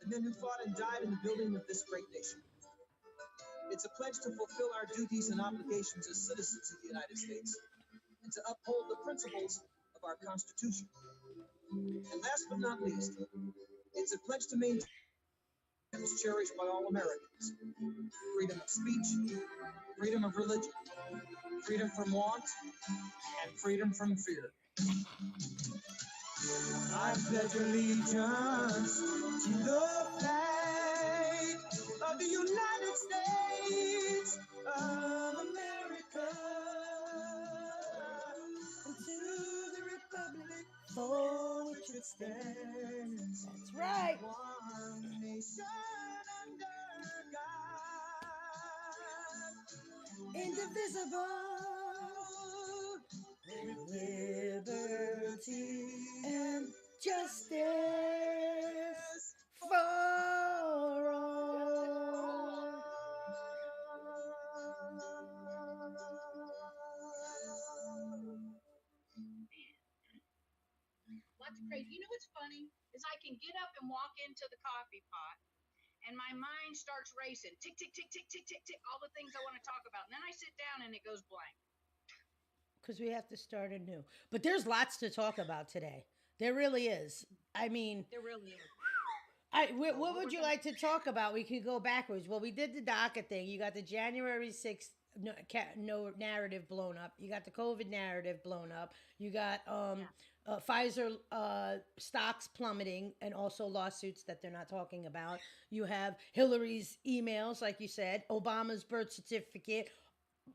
The men who fought and died in the building of this great nation. It's a pledge to fulfill our duties and obligations as citizens of the United States and to uphold the principles of our Constitution. And last but not least, it's a pledge to maintain freedoms cherished by all Americans. Freedom of speech, freedom of religion, freedom from want, and freedom from fear. I pledge allegiance to the flag of the United States of America And to the republic for which it stands. That's right. one nation under God, Indivisible, with liberty and justice for all. Lots of crazy. You know what's funny is I can get up and walk into the coffee pot, and my mind starts racing. Tick, tick, tick, tick, tick, tick, tick. All the things I want to talk about, and then I sit down and it goes blank. Because we have to start anew. But there's lots to talk about today. There really is. I mean, There really is. what would you like to talk about? We could go backwards. Well, we did the DACA thing. You got the January 6th no narrative blown up. You got the COVID narrative blown up. You got Pfizer stocks plummeting and also lawsuits that they're not talking about. You have Hillary's emails, like you said, Obama's birth certificate,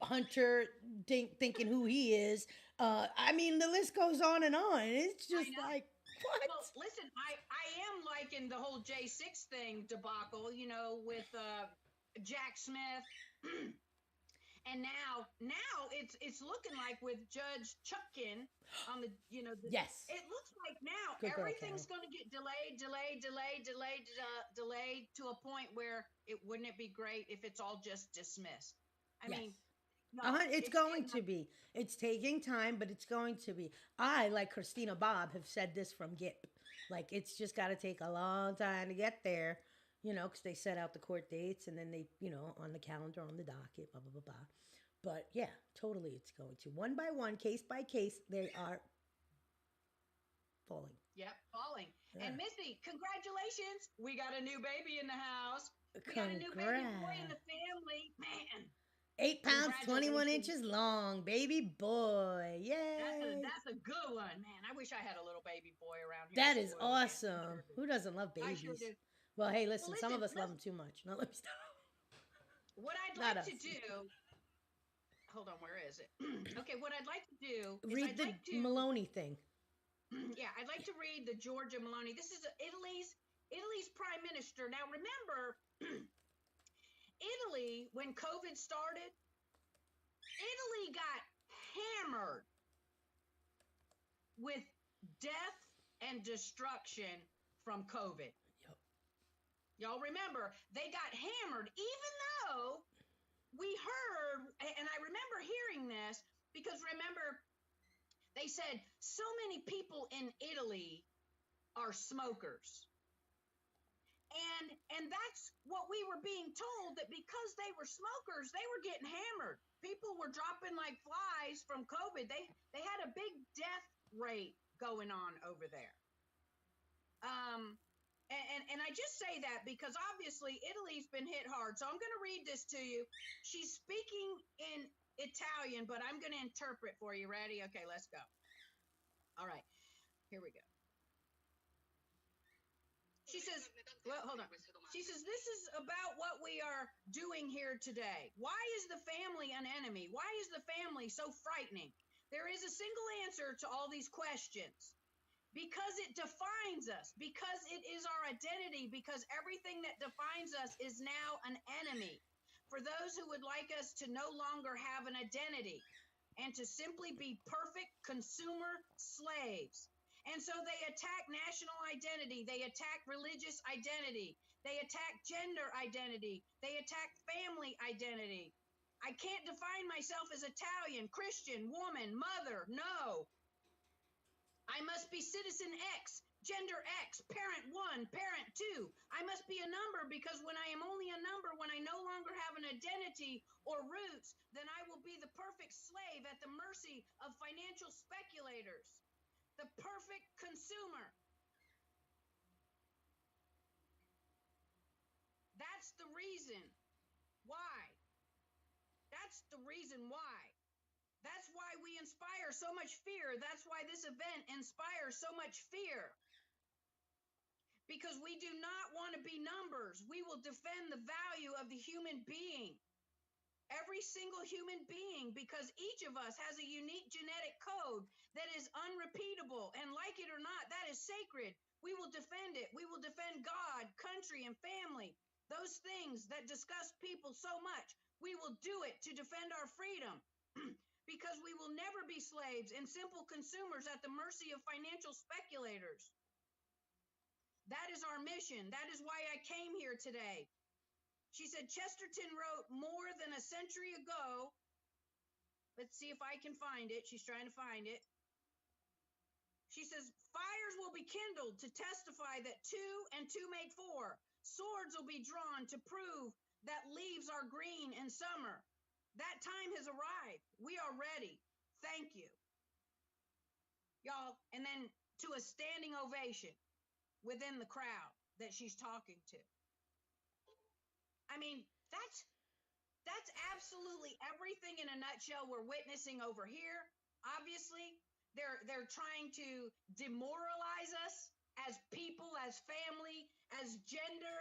Hunter thinking who he is. I mean, the list goes on and on. It's just like, what? Well, listen, I am liking the whole J6 thing debacle, you know, with Jack Smith And now it's looking like with Judge Chutkin on the Yes. it looks like now Good girl, everything's Carol. going to get delayed to a point where wouldn't it be great if it's all just dismissed? I Yes. mean, no, It's going to be. It's taking time, but it's going to be. I, like Christina Bob, have said this from GIP. Like, it's just got to take a long time to get there, because they set out the court dates and then they, on the calendar, on the docket, blah, blah, blah, blah. But yeah, totally, it's going to. One by one, case by case, they are falling. Yep, falling. Yeah. And Missy, congratulations. We got a new baby in the house. We got a new baby boy in Congrats. the family. Man, 8 pounds, 21 congratulations. inches long, baby boy. Yay. That's a good one. Man, I wish I had a little baby boy around here. That to is spoil again. awesome. Who doesn't love I sure babies? do. Well, hey, listen, Well, some of us listen, love them too much. No, let me stop. What I'd Not like us. to do. Hold on, where is it? Okay, what I'd like to do is Read I'd the like to Maloney thing. yeah, I'd like to read the Giorgia Meloni. This is Italy's prime minister. Now remember, Italy, when COVID started, Italy got hammered with death and destruction from COVID. Yep. Y'all remember, they got hammered, even though we heard, and I remember hearing this, because remember, they said so many people in Italy are smokers. And that's what we were being told, that because they were smokers, they were getting hammered. People were dropping like flies from COVID. They had a big death rate going on over there. And I just say that because obviously Italy's been hit hard. So I'm going to read this to you. She's speaking in Italian, but I'm going to interpret for you. Ready? Okay, let's go. All right, here we go. She says, well, hold on. She says, this is about what we are doing here today. Why is the family an enemy? Why is the family so frightening? There is a single answer to all these questions. Because it defines us, because it is our identity, because everything that defines us is now an enemy. For those who would like us to no longer have an identity and to simply be perfect consumer slaves. And so they attack national identity. They attack religious identity. They attack gender identity. They attack family identity. I can't define myself as Italian, Christian, woman, mother. No. I must be citizen X, gender X, parent 1, parent 2. I must be a number because when I am only a number, when I no longer have an identity or roots, then I will be the perfect slave at the mercy of financial speculators. The perfect consumer. That's the reason why. That's the reason why. That's why we inspire so much fear. That's why this event inspires so much fear. Because we do not want to be numbers. We will defend the value of the human being. Every single human being, because each of us has a unique genetic code that is unrepeatable. And like it or not, that is sacred. We will defend it. We will defend God, country, and family. Those things that disgust people so much, we will do it to defend our freedom. Because we will never be slaves and simple consumers at the mercy of financial speculators. That is our mission. That is why I came here today. She said, Chesterton wrote more than a century ago. Let's see if I can find it. She's trying to find it. She says, fires will be kindled to testify that 2 and 2 make 4. Swords will be drawn to prove that leaves are green in summer. That time has arrived. We are ready. Thank you. Y'all, and then to a standing ovation within the crowd that she's talking to. I mean, that's absolutely everything in a nutshell we're witnessing over here. Obviously, they're trying to demoralize us as people, as family, as gender.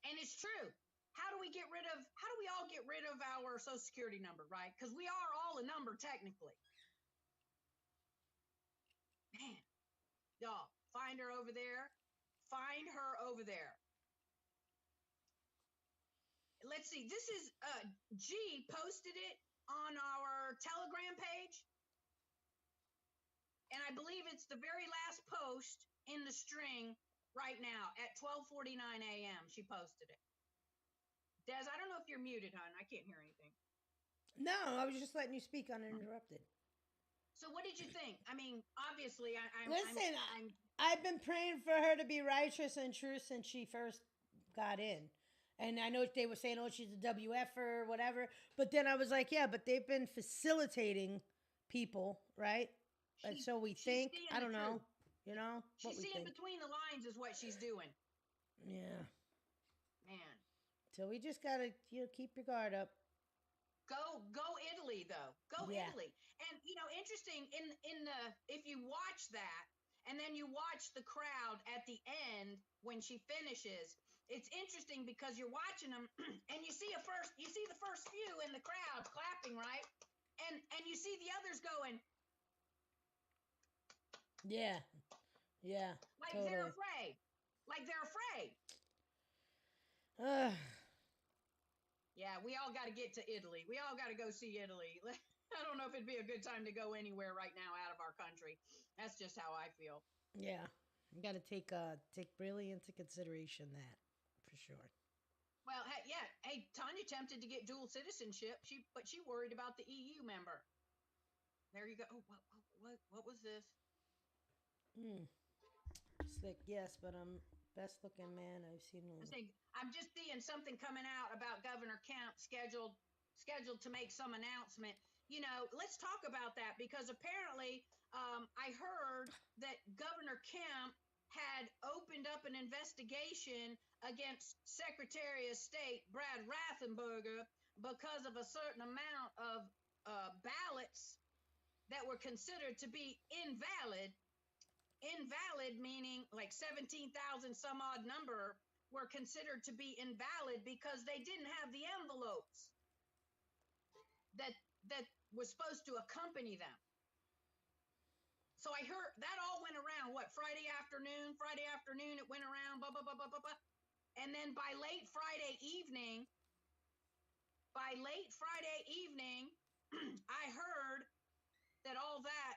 And it's true. How do we all get rid of our Social Security number, right? Because we are all a number technically. Man, y'all, find her over there. Find her over there. let's see. This is G posted it on our Telegram page, and I believe it's the very last post in the string right now at 12:49 a.m. She posted it. Des, I don't know if you're muted, hon. I can't hear anything. No, I was just letting you speak uninterrupted. So, what did you think? I mean, obviously, Listen, I'm I've been praying for her to be righteous and true since she first got in. And I know they were saying, oh, she's a WF or whatever. But then I was like, yeah, but they've been facilitating people, right? And so we she's think, seeing I the don't truth. know, you know, what She's we seeing think. between the lines is what she's doing. Yeah. Man. So we just got to, keep your guard up. Go Italy though. Go Yeah. Italy. And interesting in the if you watch that and then you watch the crowd at the end when she finishes, it's interesting because you're watching them and you see the first few in the crowd clapping, right? And you see the others going Yeah. Yeah. like they're Totally. afraid. Like they're afraid. Ugh. Yeah, we all got to get to Italy. We all got to go see Italy. I don't know if it'd be a good time to go anywhere right now out of our country. That's just how I feel. Yeah. You got to take really into consideration that, for sure. Well, hey, yeah. Hey, Tanya tempted to get dual citizenship. But she worried about the EU member. There you go. Oh, what was this? Slick, yes, but I'm best looking man I've seen. I'm just seeing something coming out about Governor Kemp scheduled to make some announcement. Let's talk about that because apparently I heard that Governor Kemp had opened up an investigation against Secretary of State Brad Raffensperger because of a certain amount of ballots that were considered to be invalid. Invalid meaning like 17,000 some odd number were considered to be invalid because they didn't have the envelopes that was supposed to accompany them. So I heard that all went around Friday afternoon it went around blah blah blah blah blah blah. And then by late Friday evening I heard that all that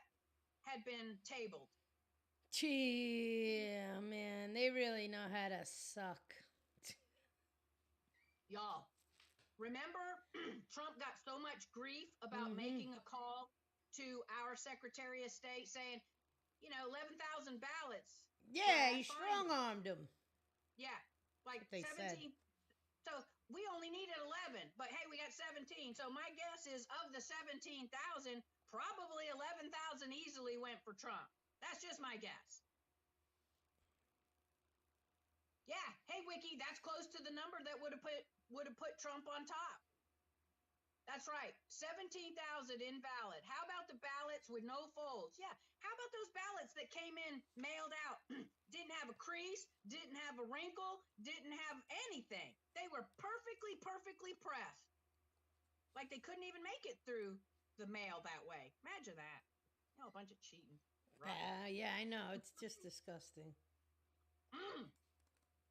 had been tabled. Yeah, man, they really know how to suck. Y'all, remember Trump got so much grief about making a call to our Secretary of State saying, 11,000 ballots. Yeah, Brad, he strong armed them. Yeah, like They 17. said. So we only needed 11, but hey, we got 17. So my guess is of the 17,000, probably 11,000 easily went for Trump. That's just my guess. Yeah, hey Wiki, that's close to the number that would have put Trump on top. That's right, 17,000 invalid. How about the ballots with no folds? Yeah, how about those ballots that came in mailed out, didn't have a crease, didn't have a wrinkle, didn't have anything. They were perfectly pressed. Like they couldn't even make it through the mail that way. Imagine that. A bunch of cheating. Right. Yeah, I know. It's just disgusting.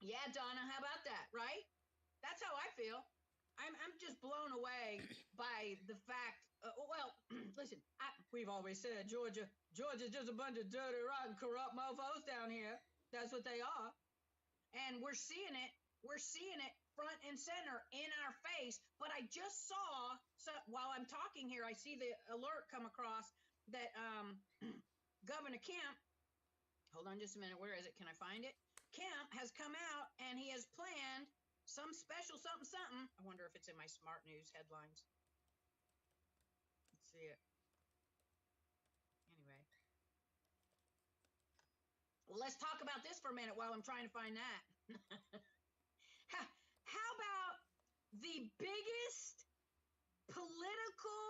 Yeah, Donna, how about that, right? That's how I feel. I'm just blown away by the fact. Listen, we've always said Georgia's just a bunch of dirty, rotten, corrupt mofos down here. That's what they are, and we're seeing it. We're seeing it front and center in our face. But I just saw, so while I'm talking here, I see the alert come across that Governor Kemp. Hold on just a minute. Where is it? Can I find it? Kemp has come out and he has planned some special something. I wonder if it's in my smart news headlines. Let's see it. Anyway. Well, let's talk about this for a minute while I'm trying to find that. How about the biggest political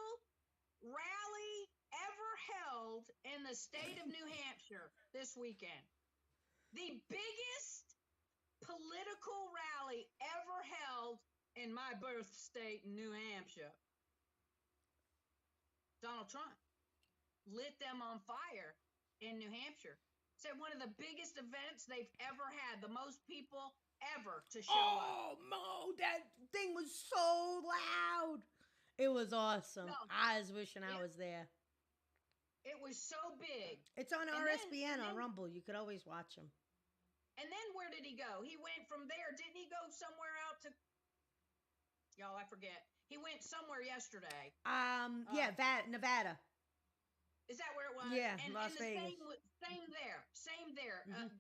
rally ever held in the state of New Hampshire this weekend? The biggest political rally ever held in my birth state, New Hampshire. Donald Trump lit them on fire in New Hampshire. Said one of the biggest events they've ever had, the most people ever to show up. Oh, Mo, that thing was so loud. It was awesome. No. I was wishing I Yeah. was there. It was so big. It's on And RSBN then- on Rumble. You could always watch him. And then where did he go? He went from there. Didn't he go somewhere out to? Y'all, I forget. He went somewhere yesterday. Yeah, Nevada. Is that where it was? Yeah, and, Las and the Vegas. Same there. Mhm.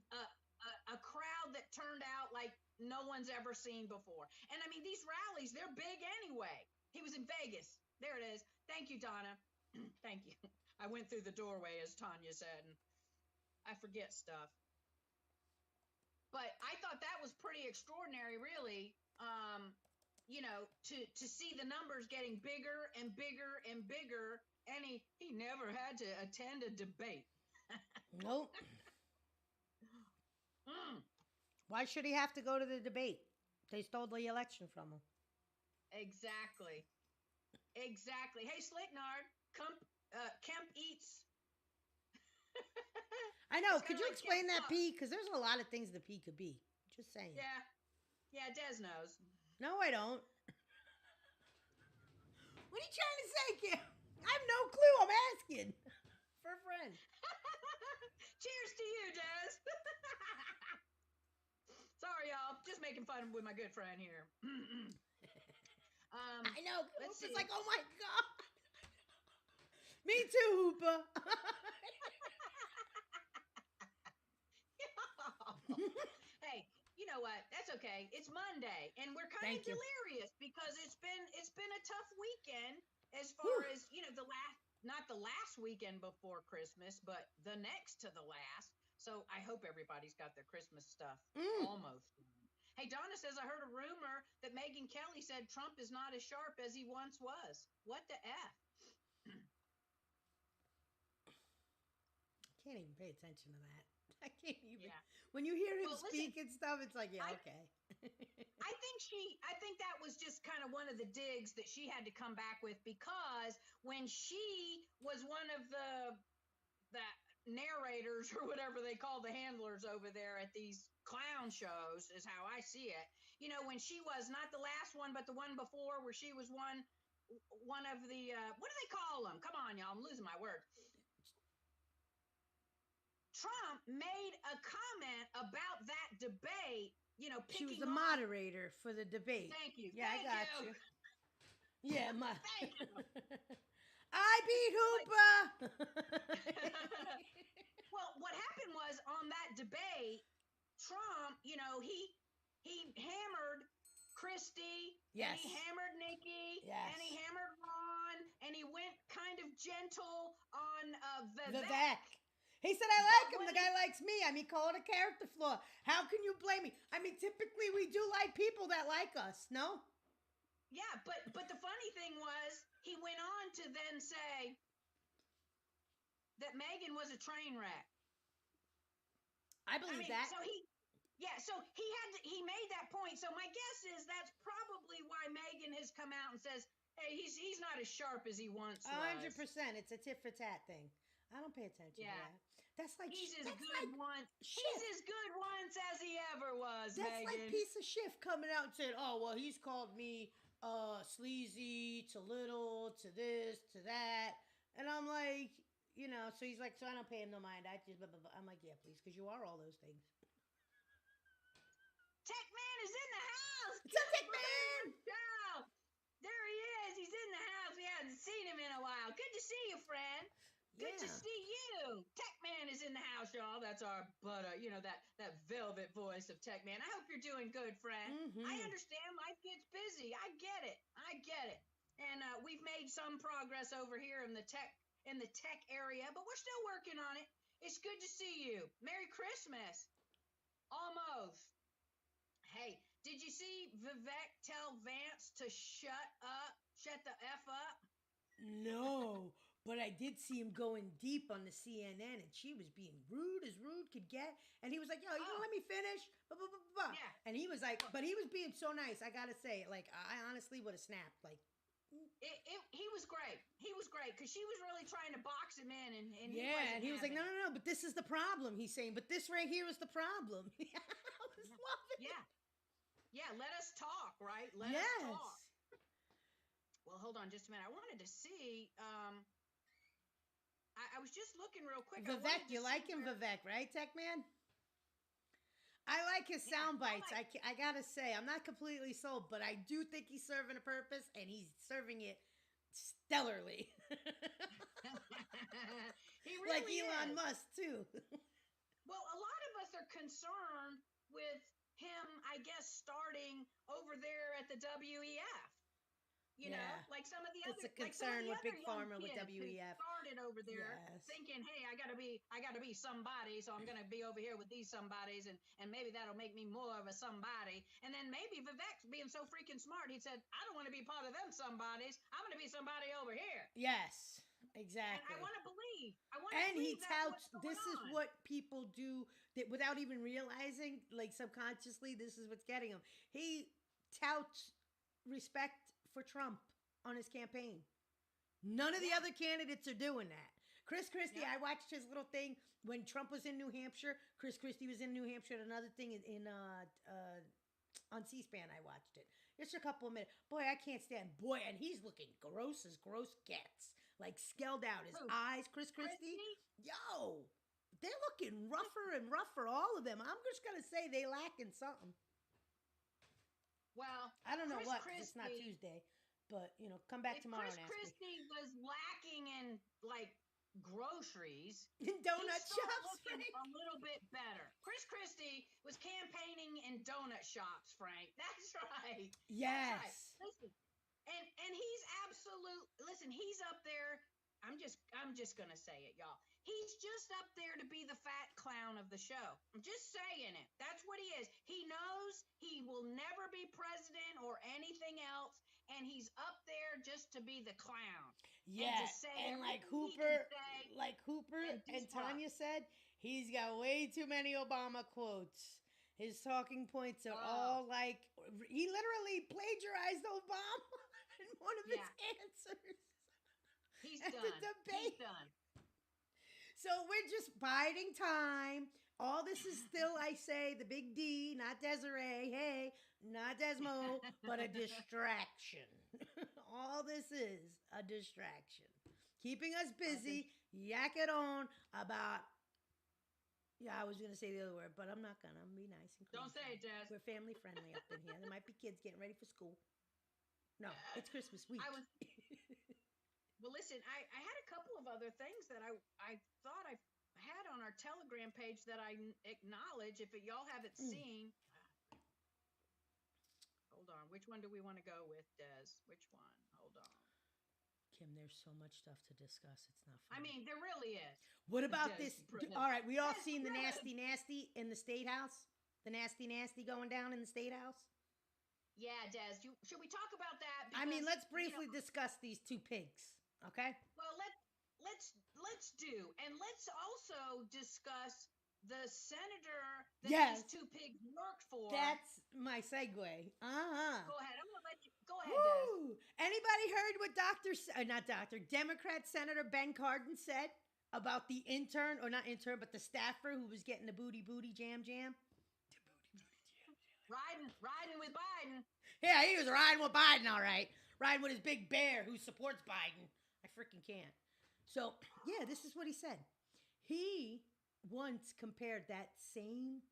A crowd that turned out like no one's ever seen before. And I mean, these rallies, they're big anyway. He was in Vegas. There it is. Thank you, Donna. Thank you. I went through the doorway, as Tanya said, and I forget stuff. But I thought that was pretty extraordinary, really. You know, to see the numbers getting bigger and bigger and bigger, and he never had to attend a debate. Nope. Mm, Why should he have to go to the debate? They stole the election from him. exactly. Exactly. Hey, Slicknard, Kemp eats. I know. It's Could kinda you like explain Kemp that Up. P? Because there's a lot of things the P could be. Just saying. Yeah. Yeah, Des knows. No, I don't. What are you trying to say, Kim? I have no clue. I'm asking. For a friend. Cheers to you, Des. Sorry, y'all. Just making fun with my good friend here. I know. Let's It's see. like, oh my God. Me too, Hoopa. Hey, you know what? That's okay. It's Monday, and we're kind Thank of you. delirious because it's been a tough weekend as far Whew. as not the last weekend before Christmas, but the next to the last. So I hope everybody's got their Christmas stuff almost done. Hey, Donna says, I heard a rumor that Megyn Kelly said Trump is not as sharp as he once was. What the F? Can't even pay attention to that. I can't even. Yeah. When you hear him Well, listen, speak and stuff, it's like, yeah, I- okay. I think that was just kind of one of the digs that she had to come back with, because when she was one of the narrators or whatever they call the handlers over there at these clown shows, is how I see it. You know, when she was not the last one, but the one before, where she was one of the what do they call them? Come on, y'all, I'm losing my words. Trump made a comment about that debate. You know, She was picking the on- moderator for the debate. Thank you. Yeah, Thank I got you. you. Yeah, my. Thank you. I beat Hoopa. Well, what happened was, on that debate, Trump, you know, he hammered Christie, Yes. and he hammered Nikki, Yes. and he hammered Ron, and he went kind of gentle on Vivek. Vivek. He said, I like But him. The when guy likes me. I mean, call it a character flaw. How can you blame me? I mean, typically we do like people that like us, no? Yeah, but the funny thing was, he went on to then say that Megan was a train wreck. I believe that. So he made that point. So my guess is that's probably why Megan has come out and says, hey, he's not as sharp as he once was. 100%. It's a tit for tat thing. I don't pay attention Yeah. to that. That's like He's as that's good like once. Schiff. He's as good once as he ever was, That's Megan. like piece of Schiff coming out and saying, "Oh, well, he's called me sleazy to little to this to that," and I'm like, you know, so he's like, so I don't pay him no mind. I just, blah, blah, blah. I'm like, yeah, please, because you are all those things. Tech Man is in the house. What's up, Tech Man? Yeah. There he is. He's in the house. We haven't seen him in a while. Good to see you, friend. Good to Yeah. see you. Tech Man is in the house, y'all. That's our butter, you know, that velvet voice of Tech Man. I hope you're doing good, friend. Mhm. I understand life gets busy. I get it. And we've made some progress over here in the tech area, but we're still working on it. It's good to see you. Merry Christmas. Almost. Hey, did you see Vivek tell Vance to shut the F up? No, but I did see him going deep on the CNN, and she was being rude as rude could get. And he was like, "Yo, you gonna let me finish?" Blah, blah, blah, blah. Yeah. And he was like, but he was being so nice. I gotta say, like, I honestly would have snapped. Like, He was great. He was great because she was really trying to box him in, and yeah, and he was like, having "No, it. no, no, but this is the problem." He's saying, "But this right here is the problem." I was loving it. Yeah. Yeah, let us talk, right? Let us talk. Yes. Well, hold on just a minute. I wanted to see. I was just looking real quick. I wanted Vivek, to you see like him, where- Vivek, right, Tech Man? I like his Yeah, sound bites. I like- I gotta say, I'm not completely sold, but I do think he's serving a purpose, and he's serving it stellarly. He Like really Elon is. Musk, too. Well, a lot of us are concerned with him, I guess, starting over there at the WEF. You know, Yeah. like some of the It's other, a concern with Big young Pharma with kids who WEF. started over there Yes. thinking, hey, I gotta be somebody, so I'm gonna be over here with these somebodies, and maybe that'll make me more of a somebody. And then maybe Vivek's being so freaking smart, he said, I don't want to be part of them somebodies. I'm gonna be somebody over here. Yes, And exactly. I want to believe. And he That's what's touts, going this is on. what people do that without even realizing, like subconsciously, this is what's getting him. He touts respect for Trump on his campaign. None of the other candidates are doing that. Chris Christie, Yeah. I watched his little thing when Trump was in New Hampshire. Chris Christie was in New Hampshire at another thing on C-SPAN. I watched it. Just a couple of minutes. Boy, I can't stand. Boy, and he's looking gross as gross gets. Like scaled out. His Who? eyes, Chris Christie. Yo, they're looking rougher and rougher, all of them. I'm just going to say they lacking something. Well, I don't know Chris what, 'cause it's not Christie- Tuesday. But, come back If tomorrow Chris and ask Christie was lacking in like groceries, me. In he donut started shops, looking Frank. a little bit better. Chris Christie was campaigning in donut shops, Frank. That's right. Yes. That's right. Listen, and he's absolute. Listen, he's up there. I'm just gonna say it, y'all. He's just up there to be the fat clown of the show. I'm just saying it. That's what he is. He knows he will never be president or anything else, and he's up there just to be the clown. Yeah, And to say and like everything he can Hooper and do and stuff. Tanya said, he's got way too many Obama quotes. His talking points are all like, he literally plagiarized Obama in one of his answers. He's at the done. debate. He's done. So we're just biding time. All this is still, I say, the big D, not Desiree. Hey, not DesMo, but a distraction. All this is a distraction. Keeping us busy, yakking on about, I was going to say the other word, but I'm not going to. I'm going to be nice and clean. Don't say it, Des. We're family friendly up in here. There might be kids getting ready for school. No, it's Christmas week. Well, listen, I had a couple of other things that I thought I had on our Telegram page that I acknowledge. If y'all haven't seen, hold on. Which one do we want to go with, Des? Which one? Hold on. Kim, there's so much stuff to discuss. It's not I funny. mean, there really is. What about Des, this? Des. All right, we all Des, seen the Des. nasty in the State House? The nasty going down in the State House? Yeah, Des. Should we talk about that? I mean, Because, let's briefly discuss these two pigs, okay? Well, let's do, and let's also discuss the senator that these two pigs worked for. That's my segue. Uh-huh. Go ahead. I'm gonna let you. Go ahead, Woo! Anybody heard what Democrat Senator Ben Cardin said about the intern, or not intern, but the staffer who was getting the booty jam? Des. Riding with Biden. Yeah, he was riding with Biden, all right. Riding with his big bear who supports Biden. I freaking can't. So, yeah, this is what he said. He once compared that same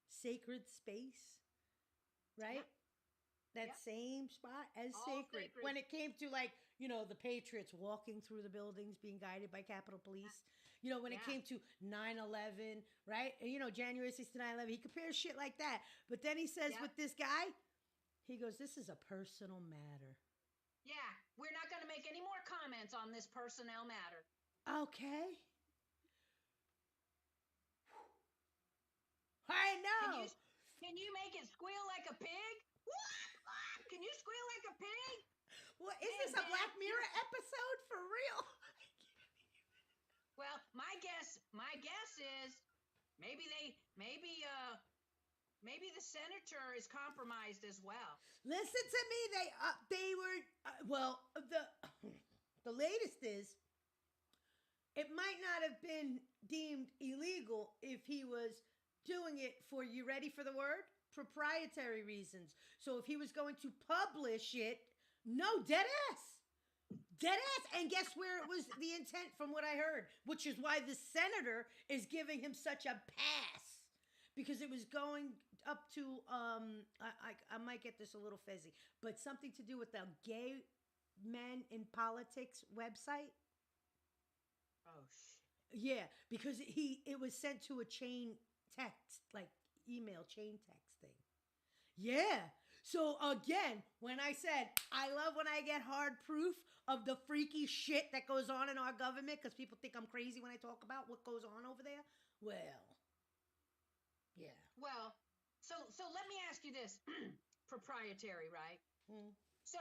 sacred space, right? Yep. That Yep. same spot as All sacred. sacred. When it came to, like, the Patriots walking through the buildings being guided by Capitol Police. When it came to 9/11, right? January 6th to 9/11. He compares shit like that. But then he says with this guy, he goes, this is a personal matter. Yeah, we're not going to make any more comments on this personnel matter. Okay. I know. Can you make it squeal like a pig? Can you squeal like a pig? What is this, a Black Mirror episode for real? Well, my guess is maybe the senator is compromised as well. Listen to me. They were the latest is it might not have been deemed illegal if he was doing it for, you ready for the word? proprietary reasons. So if he was going to publish it, no, dead ass. Dead ass. And guess where it was the intent from what I heard, which is why the senator is giving him such a pass. Because it was going up to, I might get this a little fizzy, but something to do with the Gay Men in Politics website. Oh shit. Yeah, because it was sent to a chain text, like email chain text thing. Yeah. So again, when I said I love when I get hard proof of the freaky shit that goes on in our government, because people think I'm crazy when I talk about what goes on over there. Well, yeah. Well, so let me ask you this. Proprietary, right? Hmm. So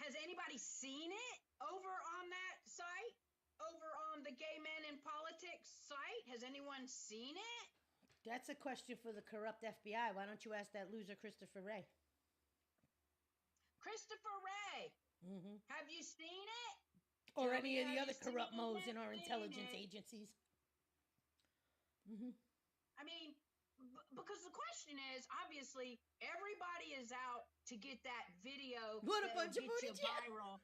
has anybody seen it over on that site? Over on the Gay Men in Politics site? Has anyone seen it? That's a question for the corrupt FBI. Why don't you ask that loser Christopher Wray? Christopher Wray, Mm-hmm. have you seen it? Or Tell any me, of the have other you corrupt seen moles in it? our Seen intelligence it? agencies. Mm-hmm. I mean, because the question is, obviously, everybody is out to get that video What a that'll bunch of get booty you jam. viral.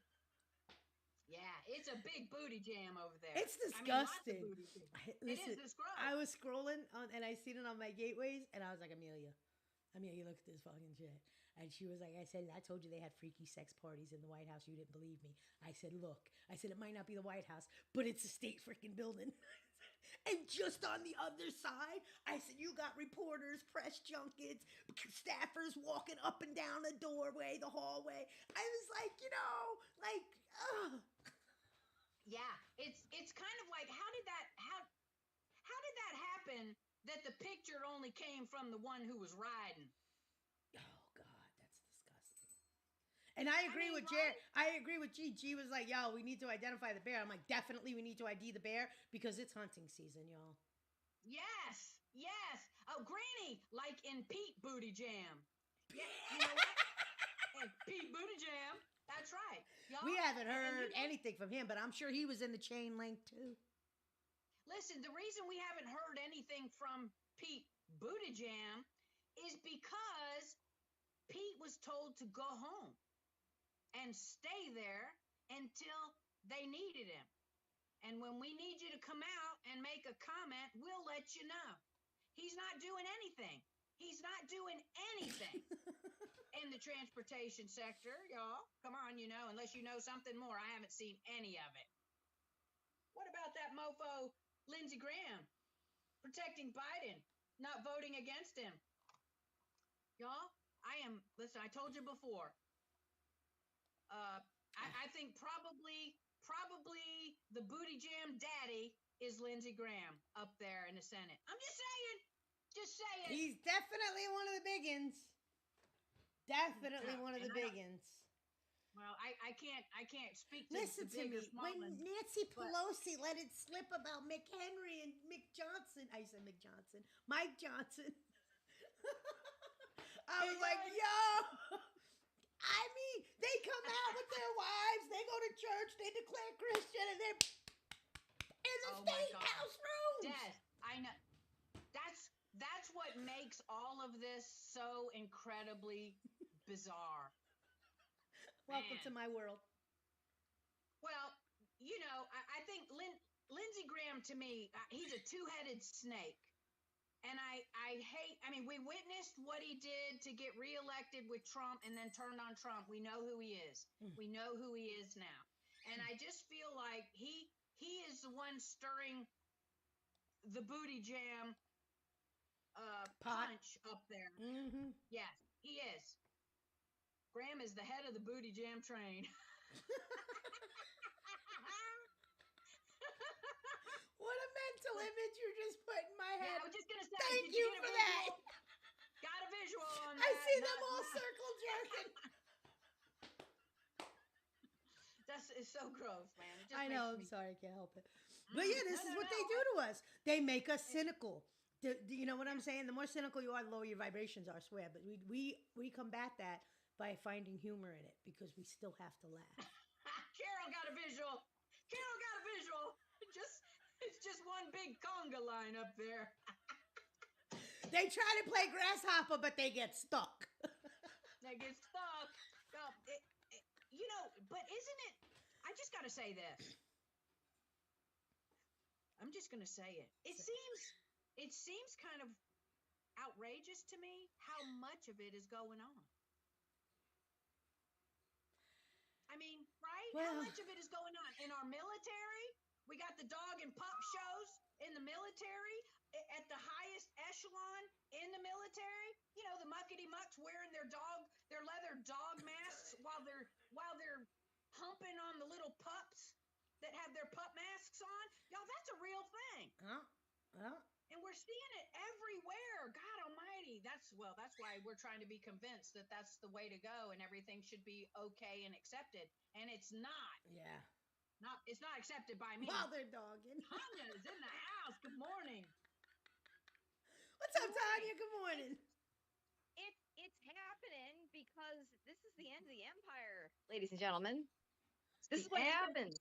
Yeah, it's a big booty jam over there. It's I mean, lots of disgusting. booty jam. Listen, It is this gross. I was scrolling on, and I seen it on my gateways, and I was like, Amelia, look at this fucking shit. And she was like, I told you they had freaky sex parties in the White House. You didn't believe me. I said, look, it might not be the White House, but it's a state freaking building. And just on the other side, I said, you got reporters, press junkets, staffers walking up and down the doorway, the hallway. I was like, ugh. Yeah, it's kind of like how did that happen that the picture only came from the one who was riding? Oh God, that's disgusting. And I agree with Jared. right? I agree with G. G was like, yo, we need to identify the bear. I'm like, definitely we need to ID the bear because it's hunting season, y'all. Yes. Oh, Granny, like in Pete Booty Jam. Yeah, you know what? And Pete Booty Jam. That's right. Y'all. We haven't And heard you know, anything from him, but I'm sure he was in the chain link too. listen, the reason we haven't heard anything from Pete Booty Jam is because Pete was told to go home and stay there until they needed him. And when we need you to come out and make a comment, we'll let you know. He's not doing anything. He's not doing anything in the transportation sector, y'all. Come on, unless you know something more. I haven't seen any of it. What about that mofo Lindsey Graham protecting Biden, not voting against him? Y'all, listen, I told you before. I think probably the booty jam daddy is Lindsey Graham up there in the Senate. I'm just saying. He's definitely one of the biggins. Definitely one of the biggins. Well, I can't speak to Listen the to big or me. small When ones, Nancy but- Pelosi let it slip about McHenry and Mick Johnson, I said Mick Johnson, Mike Johnson. I was like, yo. I mean, they come out with their wives, they go to church, they declare Christian, and they're in the state house rooms. Des, I know. That's what makes all of this so incredibly bizarre. Welcome Man. to my world. Well, I think Lindsey Graham, to me, he's a two-headed snake. And I mean, we witnessed what he did to get reelected with Trump and then turned on Trump. We know who he is. We know who he is now. And I just feel like he is the one stirring the booty jam punch up there. Mm-hmm. Yes, he is. Graham is the head of the booty jam train. What a mental image you just put in my head. Yeah, I was just going to say, Thank did you get for a that. visual? Got a visual on that. I see them all circle jerking. It's so gross, man. It just I know. makes I'm me- sorry. I can't help it. But yeah, this is what they do to us. They make us cynical. You know what I'm saying? The more cynical you are, the lower your vibrations are, I swear. But we combat that by finding humor in it because we still have to laugh. Carol got a visual. It's just one big conga line up there. They try to play grasshopper, but they get stuck. They get stuck. No, but isn't it? I just got to say this. I'm just going to say it. It seems kind of outrageous to me how much of it is going on. I mean, right? Well, how much of it is going on in our military? We got the dog and pup shows in the military at the highest echelon in the military. You know, the muckety mucks wearing their leather dog masks while they're humping on the little pups that have their pup masks on. Y'all, that's a real thing. And we're seeing it everywhere. God almighty. That's why we're trying to be convinced that that's the way to go and everything should be okay and accepted. And it's not. Yeah. It's not accepted by me. While they're dogging. Tanya's in the house. Good morning. What's up, Tanya? Good morning. It's happening because this is the end of the empire, ladies and gentlemen. This is what happens.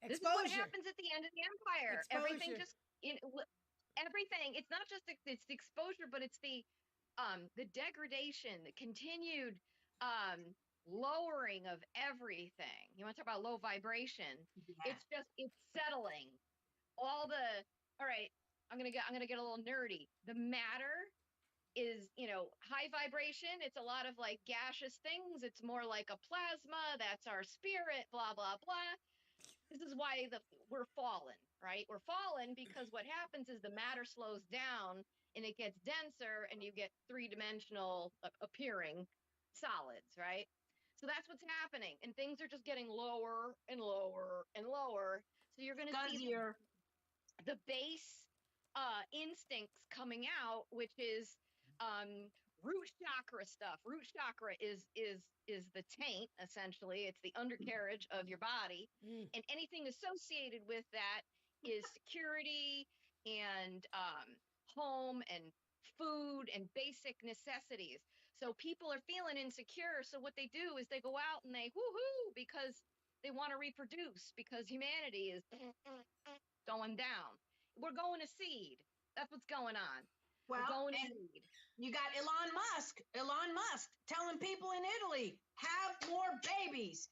Exposure. This is what happens at the end of the empire. Exposure. Everything just everything. It's not just it's the exposure, but it's the degradation, the continued lowering of everything. You want to talk about low vibration? Yeah. It's settling. All right, I'm gonna get a little nerdy. The matter is, high vibration. It's a lot of like gaseous things. It's more like a plasma. That's our spirit, blah, blah, blah. This is why we're fallen, right? We're fallen because what happens is the matter slows down and it gets denser and you get three-dimensional appearing solids, right? So that's what's happening. And things are just getting lower and lower and lower. So you're going to see the base instincts coming out, which is root chakra stuff. Root chakra is the taint, essentially. It's the undercarriage of your body. And anything associated with that is security and home and food and basic necessities. So people are feeling insecure. So what they do is they go out and they woohoo because they want to reproduce, because humanity is going down. We're going to seed. That's what's going on. Well, and you got Elon Musk telling people in Italy, have more babies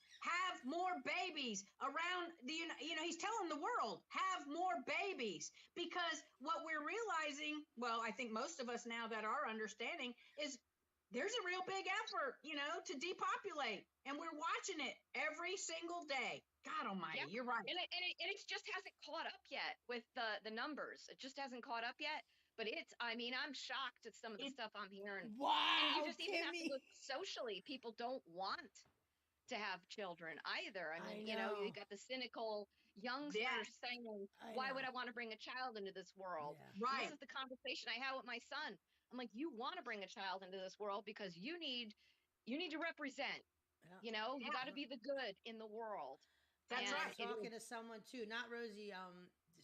around he's telling the world, have more babies, because what we're realizing, well, I think most of us now that are understanding, is there's a real big effort, to depopulate, and we're watching it every single day. God almighty, You're right. And it just hasn't caught up yet with the numbers. It just hasn't caught up yet. But I'm shocked at some of the stuff I'm hearing. Wow, and you just even have Kimmy. to look socially. People don't want to have children either. You got the cynical youngster saying, why would I want to bring a child into this world? Yeah. Right. This is the conversation I had with my son. I'm like, you want to bring a child into this world because you need to represent. Yeah. You got to be the good in the world. That's right. I was talking to someone too, not Rosie,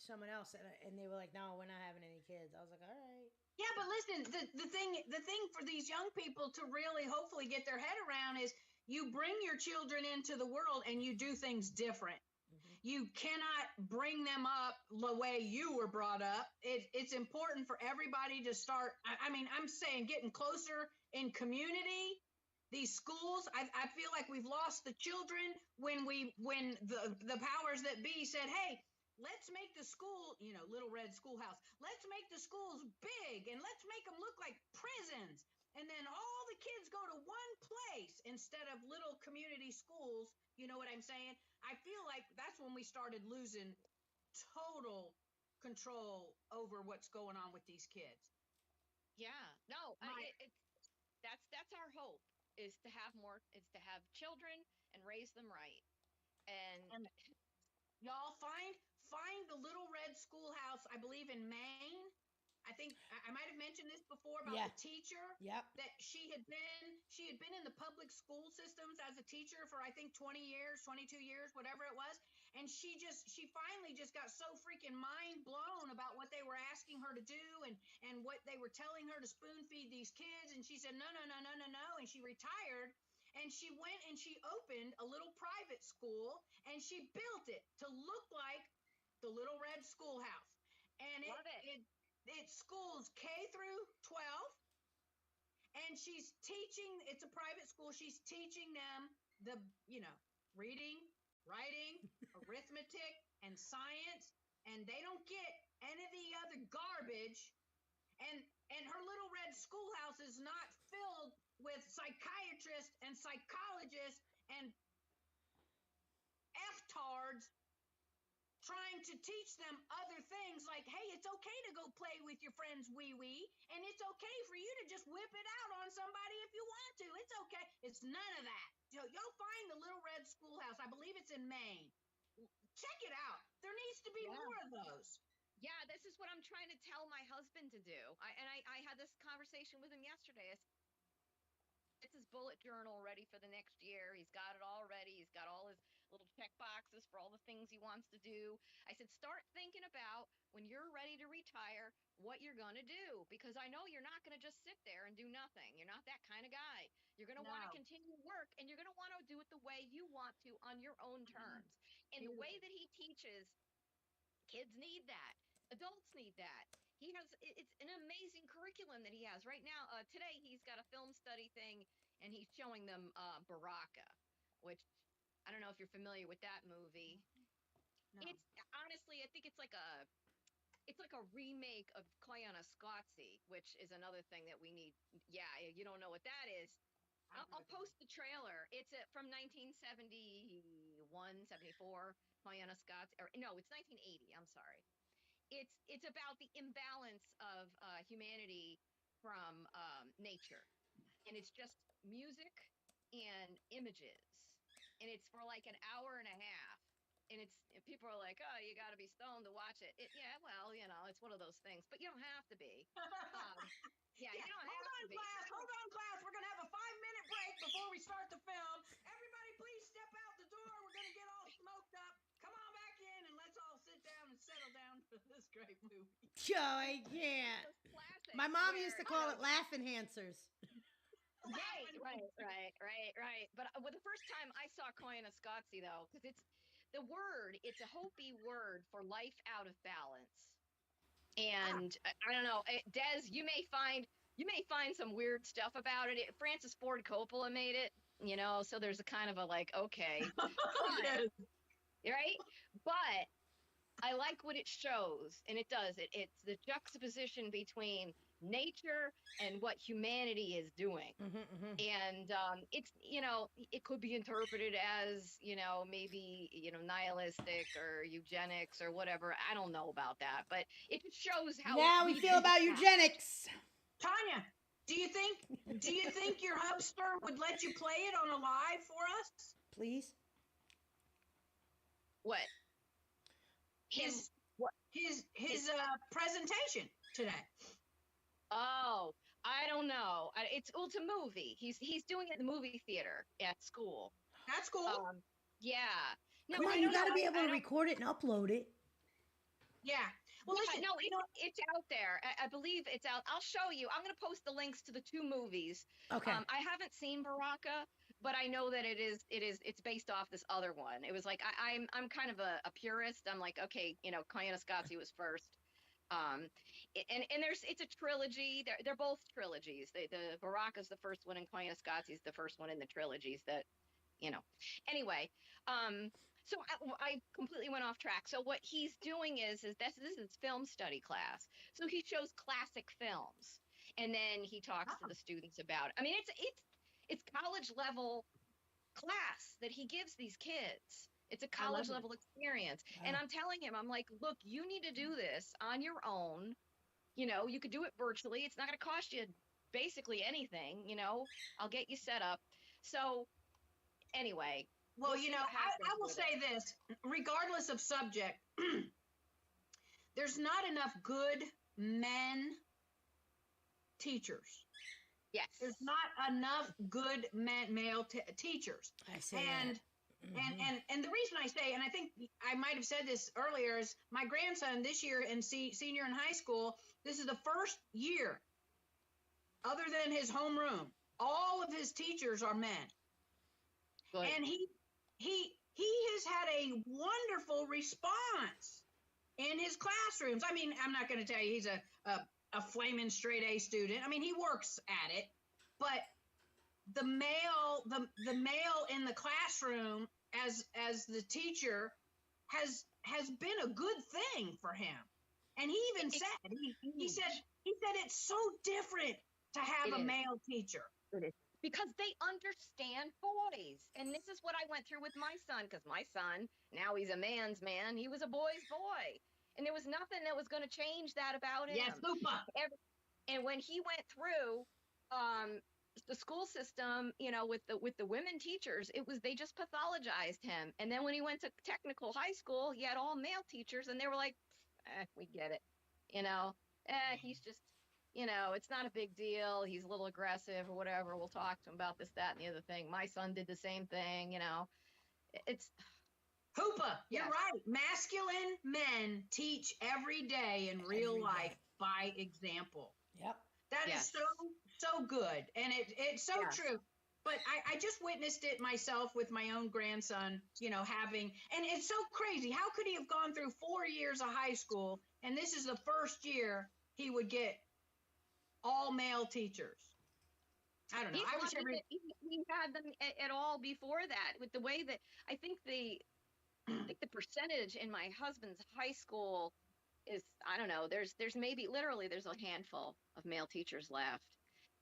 someone else, and they were like, "No, we're not having any kids." I was like, "All right." Yeah, but listen, the thing for these young people to really hopefully get their head around is you bring your children into the world and you do things different. Mm-hmm. You cannot bring them up the way you were brought up. It's important for everybody to start. I'm saying getting closer in community. These schools, I feel like we've lost the children when the powers that be said, hey, let's make the school, Little Red Schoolhouse. Let's make the schools big and let's make them look like prisons. And then all the kids go to one place instead of little community schools. You know what I'm saying? I feel like that's when we started losing total control over what's going on with these kids. Yeah, no, Right. That's our hope, is to have children and raise them right. And y'all find the Little Red Schoolhouse, I believe in Maine. I think I might have mentioned this before about the teacher. Yep. That she had been in the public school systems as a teacher for I think 20 years, 22 years, whatever it was. And she finally just got so freaking mind blown about what they were asking her to do and what they were telling her to spoon feed these kids. And she said, no. And she retired. And she went and she opened a little private school and she built it to look like the Little Red Schoolhouse. And It schools K through 12, and she's teaching. It's a private school. She's teaching them the reading, writing, arithmetic, and science, and they don't get any of the other garbage. And her little red schoolhouse is not filled with psychiatrists and psychologists and F-tards trying to teach them other things like, hey, it's okay to go play with your friend's wee-wee, and it's okay for you to just whip it out on somebody if you want to. It's okay. It's none of that. You'll find the Little Red Schoolhouse. I believe it's in Maine. Check it out. There needs to be more of those. Yeah, this is what I'm trying to tell my husband to do. I had this conversation with him yesterday. It's his bullet journal ready for the next year. He's got it all ready. He's got all his little check boxes for all the things he wants to do. I said, start thinking about when you're ready to retire, what you're going to do, because I know you're not going to just sit there and do nothing. You're not that kind of guy. You're going to want to continue work, and you're going to want to do it the way you want to on your own terms. And the way that he teaches, kids need that. Adults need that. It's an amazing curriculum that he has right now. Today he's got a film study thing, and he's showing them Baraka, which I don't know if you're familiar with that movie. No. It's honestly, I think it's like a remake of Koyaanisqatsi, which is another thing that we need. Yeah, you don't know what that is. I'll post the trailer. It's from 1971, 74. Koyaanisqatsi, or no, it's 1980. I'm sorry. It's about the imbalance of humanity from nature, and it's just music and images, and it's for like an hour and a half, and people are like, oh, you got to be stoned to watch it. Yeah, well, it's one of those things, but you don't have to be. Yeah, you don't have to be. Hold on, class. We're going to have a 5-minute break before we start the film. Everybody, please step out the door. We're going to get all smoked up. Come on back in, and let's all sit down and settle down for this great movie. Yo, I can't. My mom used to call it laugh enhancers. Right. But the first time I saw Koyaanisqatsi, though, because it's a Hopi word for life out of balance. And I don't know, Des, you may find some weird stuff about it. Francis Ford Coppola made it, so there's a kind of a like, okay, right? But I like what it shows, and it does. It's the juxtaposition between nature and what humanity is doing. And it's, it could be interpreted as, maybe, nihilistic or eugenics or whatever. I don't know about that, but it just shows how now we feel about eugenics. Tanya, do you think your hubster would let you play it on a live for us? Please. What? His presentation today. Oh, I don't know. It's a movie. He's doing it in the movie theater at school. That's cool. Yeah. No, come on, you got to be able to record it and upload it. Yeah. Well, listen, no, it's out there. I believe it's out. I'll show you. I'm going to post the links to the 2 movies. Okay. I haven't seen Baraka, but I know that it's based off this other one. It was like I'm kind of a purist. I'm like, okay, Koyaanisqatsi was first. And it's a trilogy. They're both trilogies. The Baraka's the first one, and Koyaanisqatsi is the first one in the trilogies that, Anyway, so I completely went off track. So what he's doing is this is film study class. So he shows classic films, and then he talks to the students about it. I mean, it's college level class that he gives these kids. It's a college level experience. Wow. And I'm telling him, I'm like, look, you need to do this on your own. You could do it virtually. It's not going to cost you basically anything. I'll get you set up. So anyway. Well, I will say this, regardless of subject, there's not enough good men teachers. Yes. There's not enough good male teachers. I see. And the reason I say, and I think I might have said this earlier, is my grandson this year in senior in high school, this is the first year, other than his homeroom, all of his teachers are men. Good. And he has had a wonderful response in his classrooms. I mean, I'm not going to tell you he's a flaming straight A student. I mean, he works at it, but the male in the classroom as the teacher has been a good thing for him. And he even said he said it's so different to have a male teacher. Because they understand boys. And this is what I went through with my son, because my son, now he's a man's man, he was a boy's boy. And there was nothing that was going to change that about him. Yes, Lupa. And when he went through the school system, you know, with the women teachers, they just pathologized him. And then when he went to technical high school, he had all male teachers, and they were like, we get it, you know, he's just, you know, it's not a big deal. He's a little aggressive or whatever. We'll talk to him about this, that, and the other thing. My son did the same thing, you know. It's Hoopa, you're right. Masculine men teach every day in real life by example. Yep. That is so good. And it's so true. But I just witnessed it myself with my own grandson, you know, and it's so crazy. How could he have gone through 4 years of high school, and this is the first year he would get all male teachers? I don't know. He had them at all before that, with the way that I think the percentage in my husband's high school is, I don't know, there's maybe literally there's a handful of male teachers left.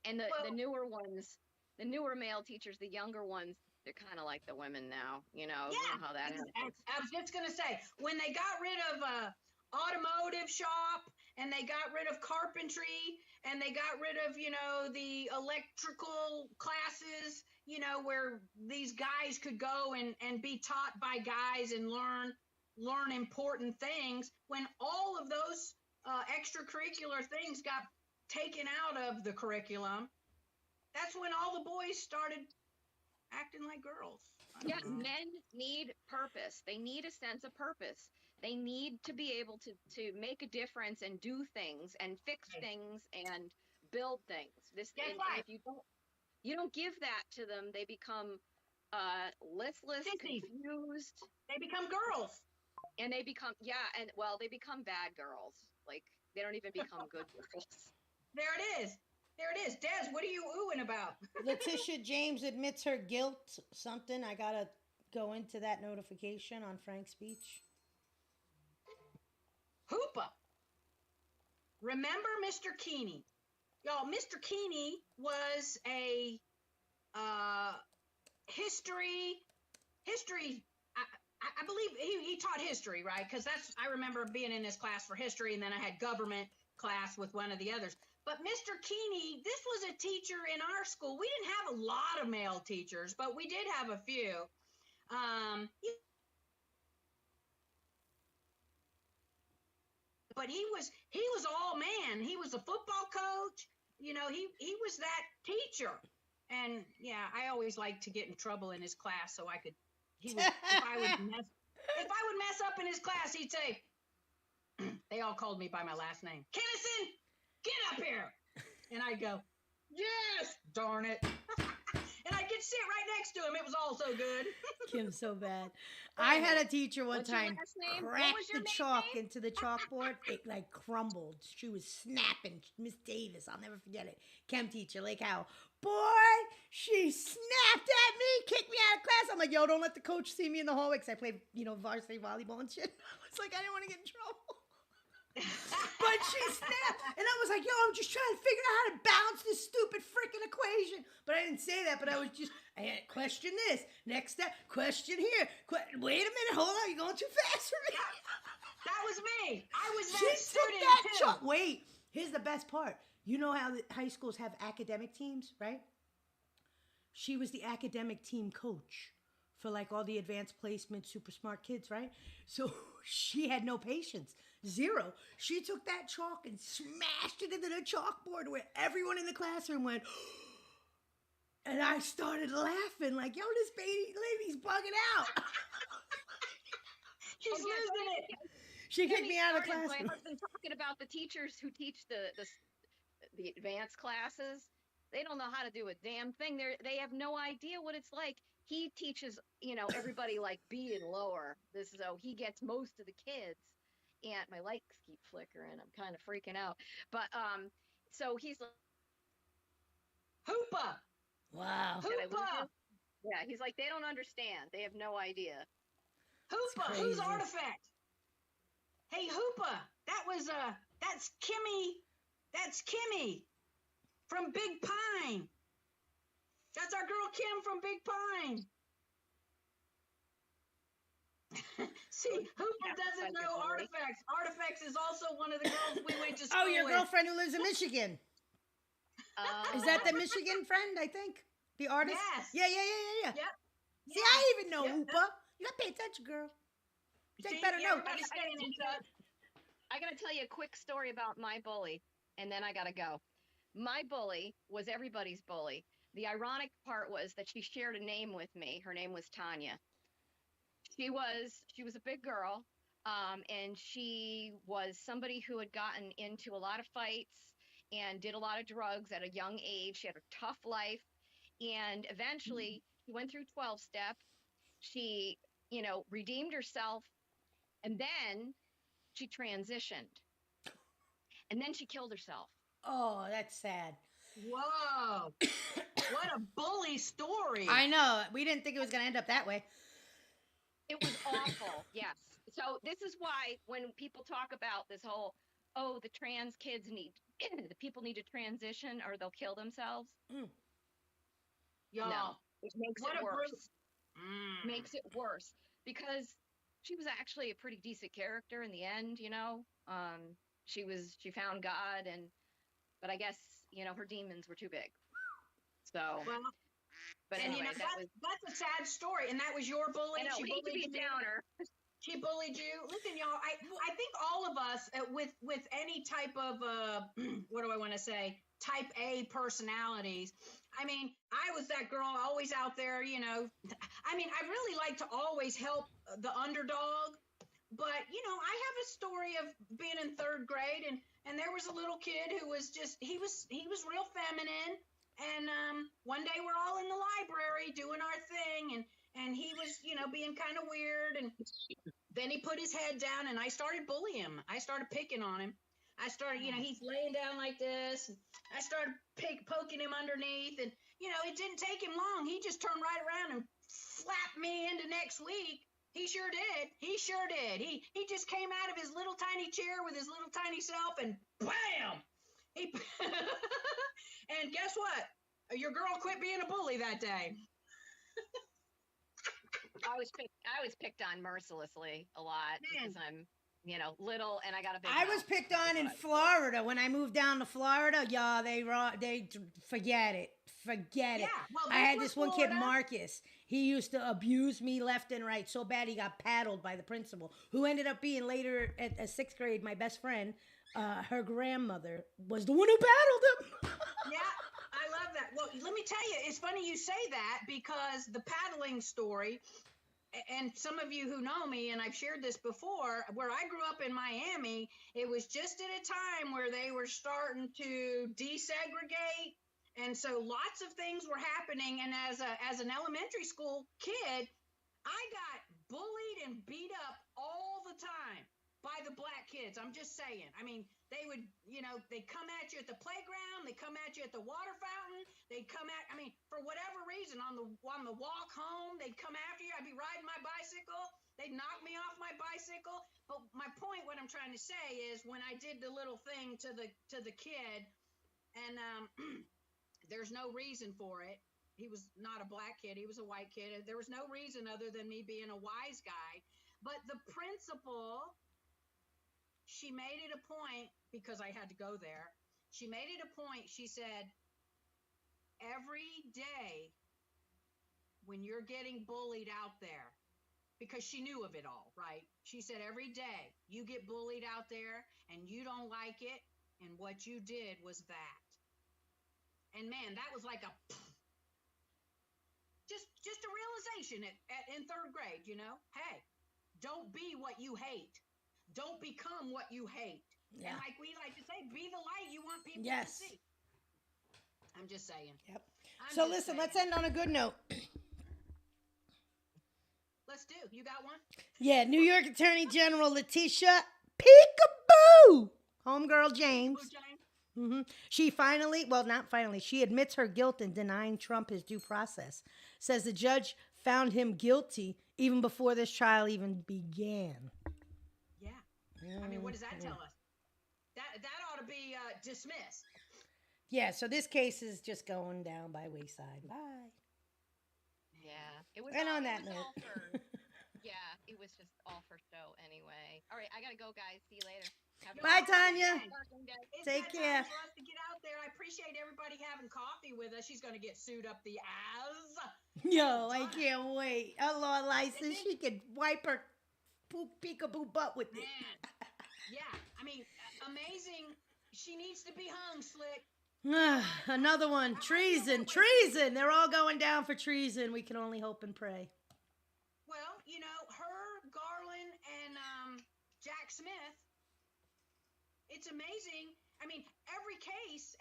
And the newer ones, the newer male teachers, the younger ones, they're kind of like the women now, you know, you know how that happens. I was just going to say, when they got rid of automotive shop, and they got rid of carpentry, and they got rid of, you know, the electrical classes, you know, where these guys could go and be taught by guys and learn important things, when all of those extracurricular things got taken out of the curriculum, that's when all the boys started acting like girls. Yeah, men need purpose. They need a sense of purpose. They need to be able to make a difference and do things and fix things and build things. And if you don't give that to them, they become listless, confused. They become girls. And they become they become bad girls. Like, they don't even become good girls. There it is. Des, what are you oohing about? Letitia James admits her guilt. Something. I gotta go into that notification on Frank's speech. Hoopa. Remember Mr. Keeney? Y'all, Mr. Keeney was a history. I believe he taught history, right? Because I remember being in his class for history, and then I had government class with one of the others. But Mr. Keeney, this was a teacher in our school. We didn't have a lot of male teachers, but we did have a few. But he was all man. He was a football coach. You know, he was that teacher. And yeah, I always liked to get in trouble in his class, so if I would mess up in his class, he'd say, they all called me by my last name. Kennison, get up here. And I'd go, yes, darn it. And I'd get sit right next to him. It was all so good. Kim's so bad. I had a teacher one time crack the chalk name? into the chalkboard. It like crumbled. She was snapping. Miss Davis, I'll never forget it. Chem teacher, Lake Howell. Boy, she snapped at me, kicked me out of class. I'm like, yo, don't let the coach see me in the hallway, because I played, varsity volleyball and shit. It's like, I didn't want to get in trouble. But she snapped, and I was like, yo, I'm just trying to figure out how to balance this stupid freaking equation. But I didn't say that, but I had question this, next step, question here, wait a minute, hold on, you're going too fast for me. That was me. I was that she student took that too. Wait, here's the best part. You know how the high schools have academic teams, right? She was the academic team coach for like all the advanced placement, super smart kids, right? So she had no patience. Zero. She took that chalk and smashed it into the chalkboard where everyone in the classroom went, and I started laughing like, yo, this lady's bugging out. She's losing it. She kicked me out of class. My husband talking about the teachers who teach the advanced classes. They don't know how to do a damn thing. They have no idea what it's like. He teaches, everybody like B and lower. So he gets most of the kids. and my lights keep flickering. I'm kind of freaking out. But so he's like, Hoopa! Wow. did I lose Hoopa! you? Yeah, he's like, they don't understand. They have no idea. Hoopa! crazy. Who's Artifact? Hey, Hoopa! That's Kimmy. That's Kimmy from Big Pine. That's our girl Kim from Big Pine. See, Hoopa doesn't know Artifacts. Artifacts is also one of the girls we went to school Oh, your with. girlfriend who lives in Michigan. Is that the Michigan friend, I think? The artist? Yes. Yeah. Yep. See, I even know Yep. Hoopa. You gotta pay attention, girl. Take See, better notes. everybody's staying in touch. I got to tell you a quick story about my bully, and then I got to go. My bully was everybody's bully. The ironic part was that she shared a name with me. Her name was Tanya. She was a big girl, and she was somebody who had gotten into a lot of fights and did a lot of drugs at a young age. She had a tough life, and eventually she went through 12-step. She, redeemed herself, and then she transitioned, and then she killed herself. Oh, that's sad. Whoa. What a bully story. I know. We didn't think it was gonna end up that way. It was awful. Yes. So this is why when people talk about this whole, oh, the trans kids the people need to transition or they'll kill themselves. Y'all. No, it makes What it a worse. Mm. Makes it worse because she was actually a pretty decent character in the end. She found God, but I guess her demons were too big. So. Well, But and anyway, that's a sad story. And that was your bully. I know, She we hate to be a bullied you. downer. She bullied you. Listen, y'all. I think all of us with any type of what do I want to say? Type A personalities. I mean, I was that girl always out there. I mean, I really like to always help the underdog. But I have a story of being in 3rd grade, and there was a little kid who was he was real feminine. And one day we're all in the library doing our thing, and he was, being kind of weird. And then he put his head down, and I started bullying him. I started picking on him. I started, he's laying down like this. And I started poking him underneath, and it didn't take him long. He just turned right around and slapped me into next week. He sure did. He sure did. He just came out of his little tiny chair with his little tiny self, and bam! And guess what? Your girl quit being a bully that day. I was picked on mercilessly a lot because I'm, little and I got a big I was mouth. picked on in Florida when I moved down to Florida. Yeah, they forget it. Forget it. Well, I had was this one kid, Florida. Marcus. He used to abuse me left and right so bad he got paddled by the principal, who ended up being later at 6th grade my best friend. Her grandmother was the one who paddled him. Yeah, I love that. Well, let me tell you, it's funny you say that because the paddling story, and some of you who know me, and I've shared this before, where I grew up in Miami, it was just at a time where they were starting to desegregate. And so lots of things were happening. And as an elementary school kid, I got bullied and beat up all the time by the black kids. I'm just saying. I mean, they would, they'd come at you at the playground. They'd come at you at the water fountain. They'd come for whatever reason, on the walk home, they'd come after you. I'd be riding my bicycle. They'd knock me off my bicycle. But my point, what I'm trying to say is when I did the little thing to the kid, and there's no reason for it. He was not a black kid. He was a white kid. There was no reason other than me being a wise guy. But the principal, she made it a point, because I had to go there. She made it a point. She said, every day when you're getting bullied out there, because she knew of it all, right? She said, every day you get bullied out there and you don't like it, and what you did was that. And man, that was like just a realization in 3rd grade, hey, don't be what you hate. Don't become what you hate. Yeah. And like we like to say, be the light you want people to see. I'm just saying. Yep. So listen, let's end on a good note. Let's do. You got one? Yeah, New York Attorney General Letitia Peekaboo! Homegirl James. Blue James. She finally, well, not finally, she admits her guilt in denying Trump his due process. Says the judge found him guilty even before this trial even began. Yeah. I mean, what does that tell us? That ought to be dismissed. Yeah, so this case is just going down by wayside. Bye. Yeah, it was. And all, on it that was note. all for. Yeah, it was just all for show anyway. All right, I gotta go, guys. See you later. Have a Bye, good Tanya. working day. It's Take that care. time for us to get out there. I appreciate everybody having coffee with us. She's going to get sued up the ass. Yo, I Donna. can't wait. A law license, then- she could wipe her peekaboo butt with it. Man. Yeah. I mean, amazing. She needs to be hung, Slick. Another one. Treason. Treason. They're all going down for treason. We can only hope and pray. Well, you know, her, Garland, and Jack Smith, it's amazing. I mean, every case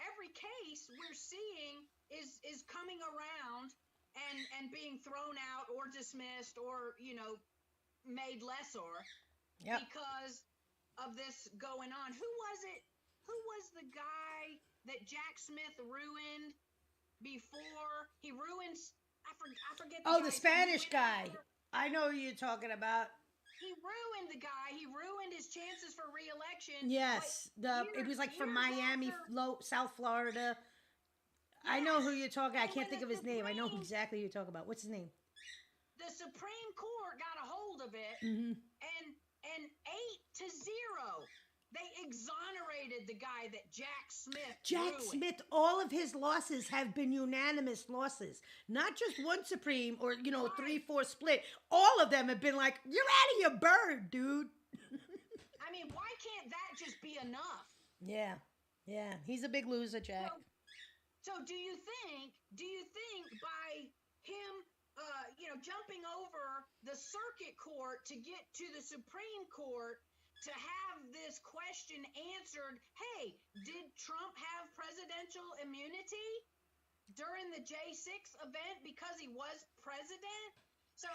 we're seeing is coming around and being thrown out or dismissed or, you know, made lesser because of this going on. Who was it? Who was the guy that Jack Smith ruined before? He ruined, I forget the Oh, guy's the name. Spanish He went guy. after- I know who you're talking about. He ruined the guy. He ruined his chances for re-election. Yes, it was like from years Miami, after- South Florida. I know who you're talking. I And can't when think of the his name. I know Supreme- exactly who you're talking about. What's his name? The Supreme Court got a hold of it, Mm-hmm. and 8-0, they exonerated the guy that Jack Smith Jack ruined. Smith, all of his losses have been unanimous losses. Not just one Supreme or, 3-4 split. All of them have been like, you're out of your bird, dude. I mean, why can't that just be enough? Yeah. He's a big loser, Jack. So do you think by him, jumping over the circuit court to get to the Supreme Court to have this question answered, hey, did Trump have presidential immunity during the J6 event because he was president? So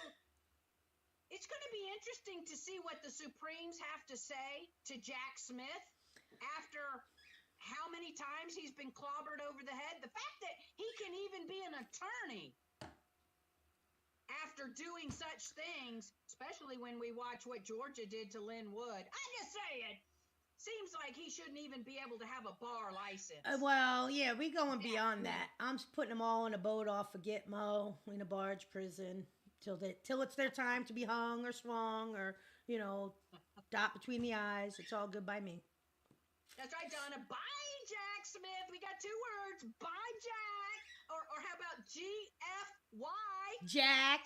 it's going to be interesting to see what the Supremes have to say to Jack Smith after how many times he's been clobbered over the head. The fact that he can even be an attorney after doing such things, especially when we watch what Georgia did to Lynn Wood. I'm just saying, seems like he shouldn't even be able to have a bar license. Well, yeah, we going beyond that. I'm just putting them all on a boat off for Gitmo in a barge prison till it's their time to be hung or swung or, dot between the eyes. It's all good by me. That's right, Donna. Bye, Jack Smith. We got 2 words. Bye, Jack. Or how about GFY? Jack.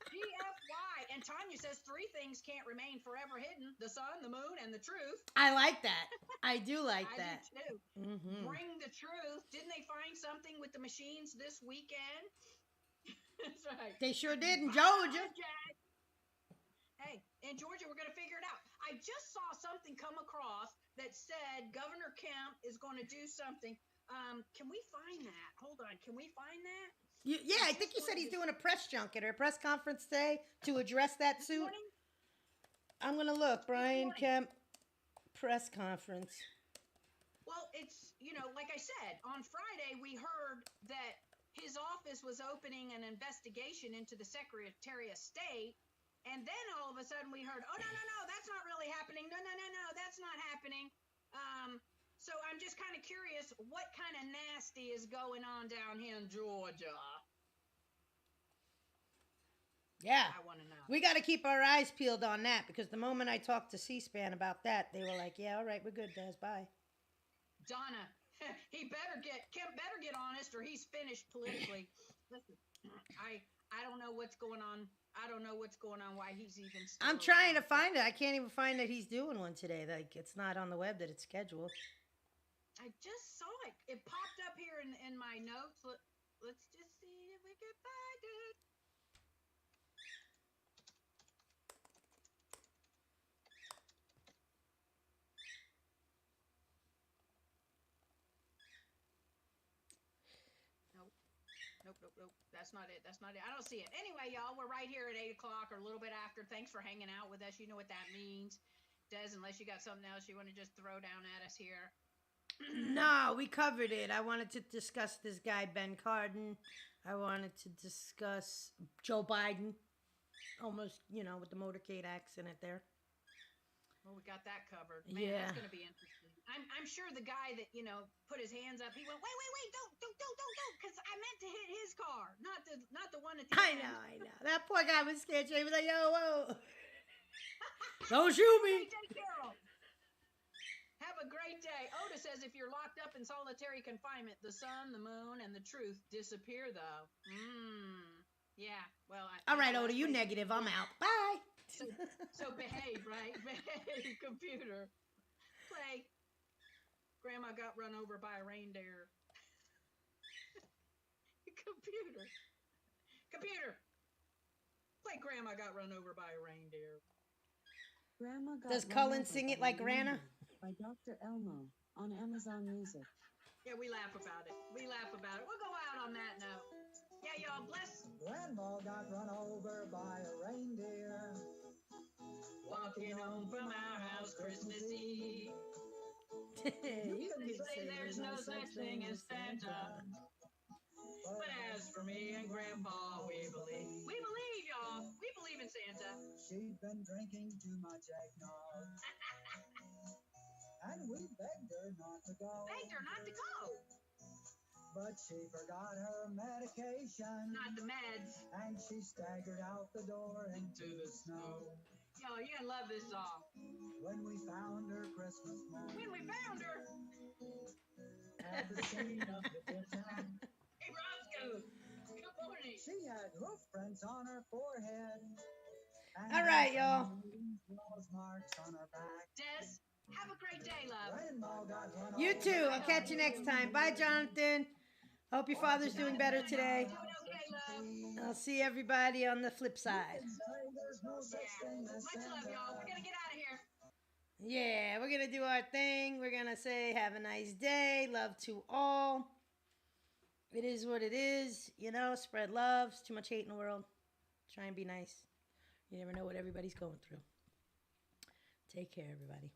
GFY. And Tanya says 3 things can't remain forever hidden: the sun, the moon, and the truth. I like that. I do like that. I do too. Mm-hmm. Bring the truth. Didn't they find something with the machines this weekend? That's right. They sure did in Bye, Georgia. Jack. Hey, in Georgia, we're going to figure it out. I just saw something come across that said Governor Kemp is going to do something. Can we find that? Hold on. Can we find that? Yeah, I think you said he's doing a press junket or a press conference today to address that This suit. morning? I'm going to look. Brian morning. Kemp press conference. Well, it's, like I said, on Friday, we heard that his office was opening an investigation into the Secretary of State. And then all of a sudden we heard, oh, no, that's not really happening. No, that's not happening. So I'm just kind of curious what kind of nasty is going on down here in Georgia. Yeah. I want to know. We got to keep our eyes peeled on that because the moment I talked to C-SPAN about that, they were like, yeah, all right, we're good, Des, bye. Donna, Kemp better get honest or he's finished politically. Listen, I don't know what's going on. I don't know what's going on, why he's even still I'm trying to around. find it. I can't even find that he's doing one today. Like, it's not on the web that it's scheduled. I just saw it. It popped up here in my notes. Let's just see if we can find it. Nope. That's not it. I don't see it. Anyway, y'all, we're right here at 8 o'clock or a little bit after. Thanks for hanging out with us. You know what that means. Des, unless you got something else you want to just throw down at us here. No, we covered it. I wanted to discuss this guy, Ben Cardin. I wanted to discuss Joe Biden. Almost, with the motorcade accident there. Well, we got that covered. Man, Yeah. that's going to be interesting. I'm sure the guy that, put his hands up, he went, wait, don't, because I meant to hit his car, not the one at the end. I know. That poor guy was scared. He was like, yo, whoa. Don't shoot me. Take Carol. Have a great day. Oda says if you're locked up in solitary confinement, the sun, the moon, and the truth disappear, though. Yeah. Well, all right, Oda, you negative. I'm out. Bye. So behave, right? Behave, computer. Play. Grandma got run over by a reindeer. Computer. Play Grandma got run over by a reindeer. Grandma Got Does Run Cullen Over sing by it like a Rana? by Dr. Elmo on Amazon Music. Yeah, we laugh about it. We'll go out on that note. Yeah, y'all, bless. Grandma got run over by a reindeer. Walking home from our house Christmas Eve. You They say there's no such thing as Santa. But as for me and Grandpa, we believe. We believe, y'all. We believe in Santa. She'd been drinking too much eggnog. And we begged her not to go. Begged her not to go. But she forgot her medication. Not the meds. And she staggered out the door into the snow. Yo, you're gonna love this song. When we found her Christmas morning. When we found her. At the scene of the different. Hey, Roscoe. Good morning. She had hoof prints on her forehead. And all right, y'all. Marks on her back. Des, have a great day, love. Grandma got run You over too. by I'll catch you next time. Bye, Jonathan. Hope your father's doing better today. Doing okay, love. I'll see everybody on the flip side. There's no such thing as Much love, y'all. We're gonna get out of here. Yeah, we're going to do our thing. We're going to say have a nice day. Love to all. It is what it is. Spread love. It's too much hate in the world. Try and be nice. You never know what everybody's going through. Take care, everybody.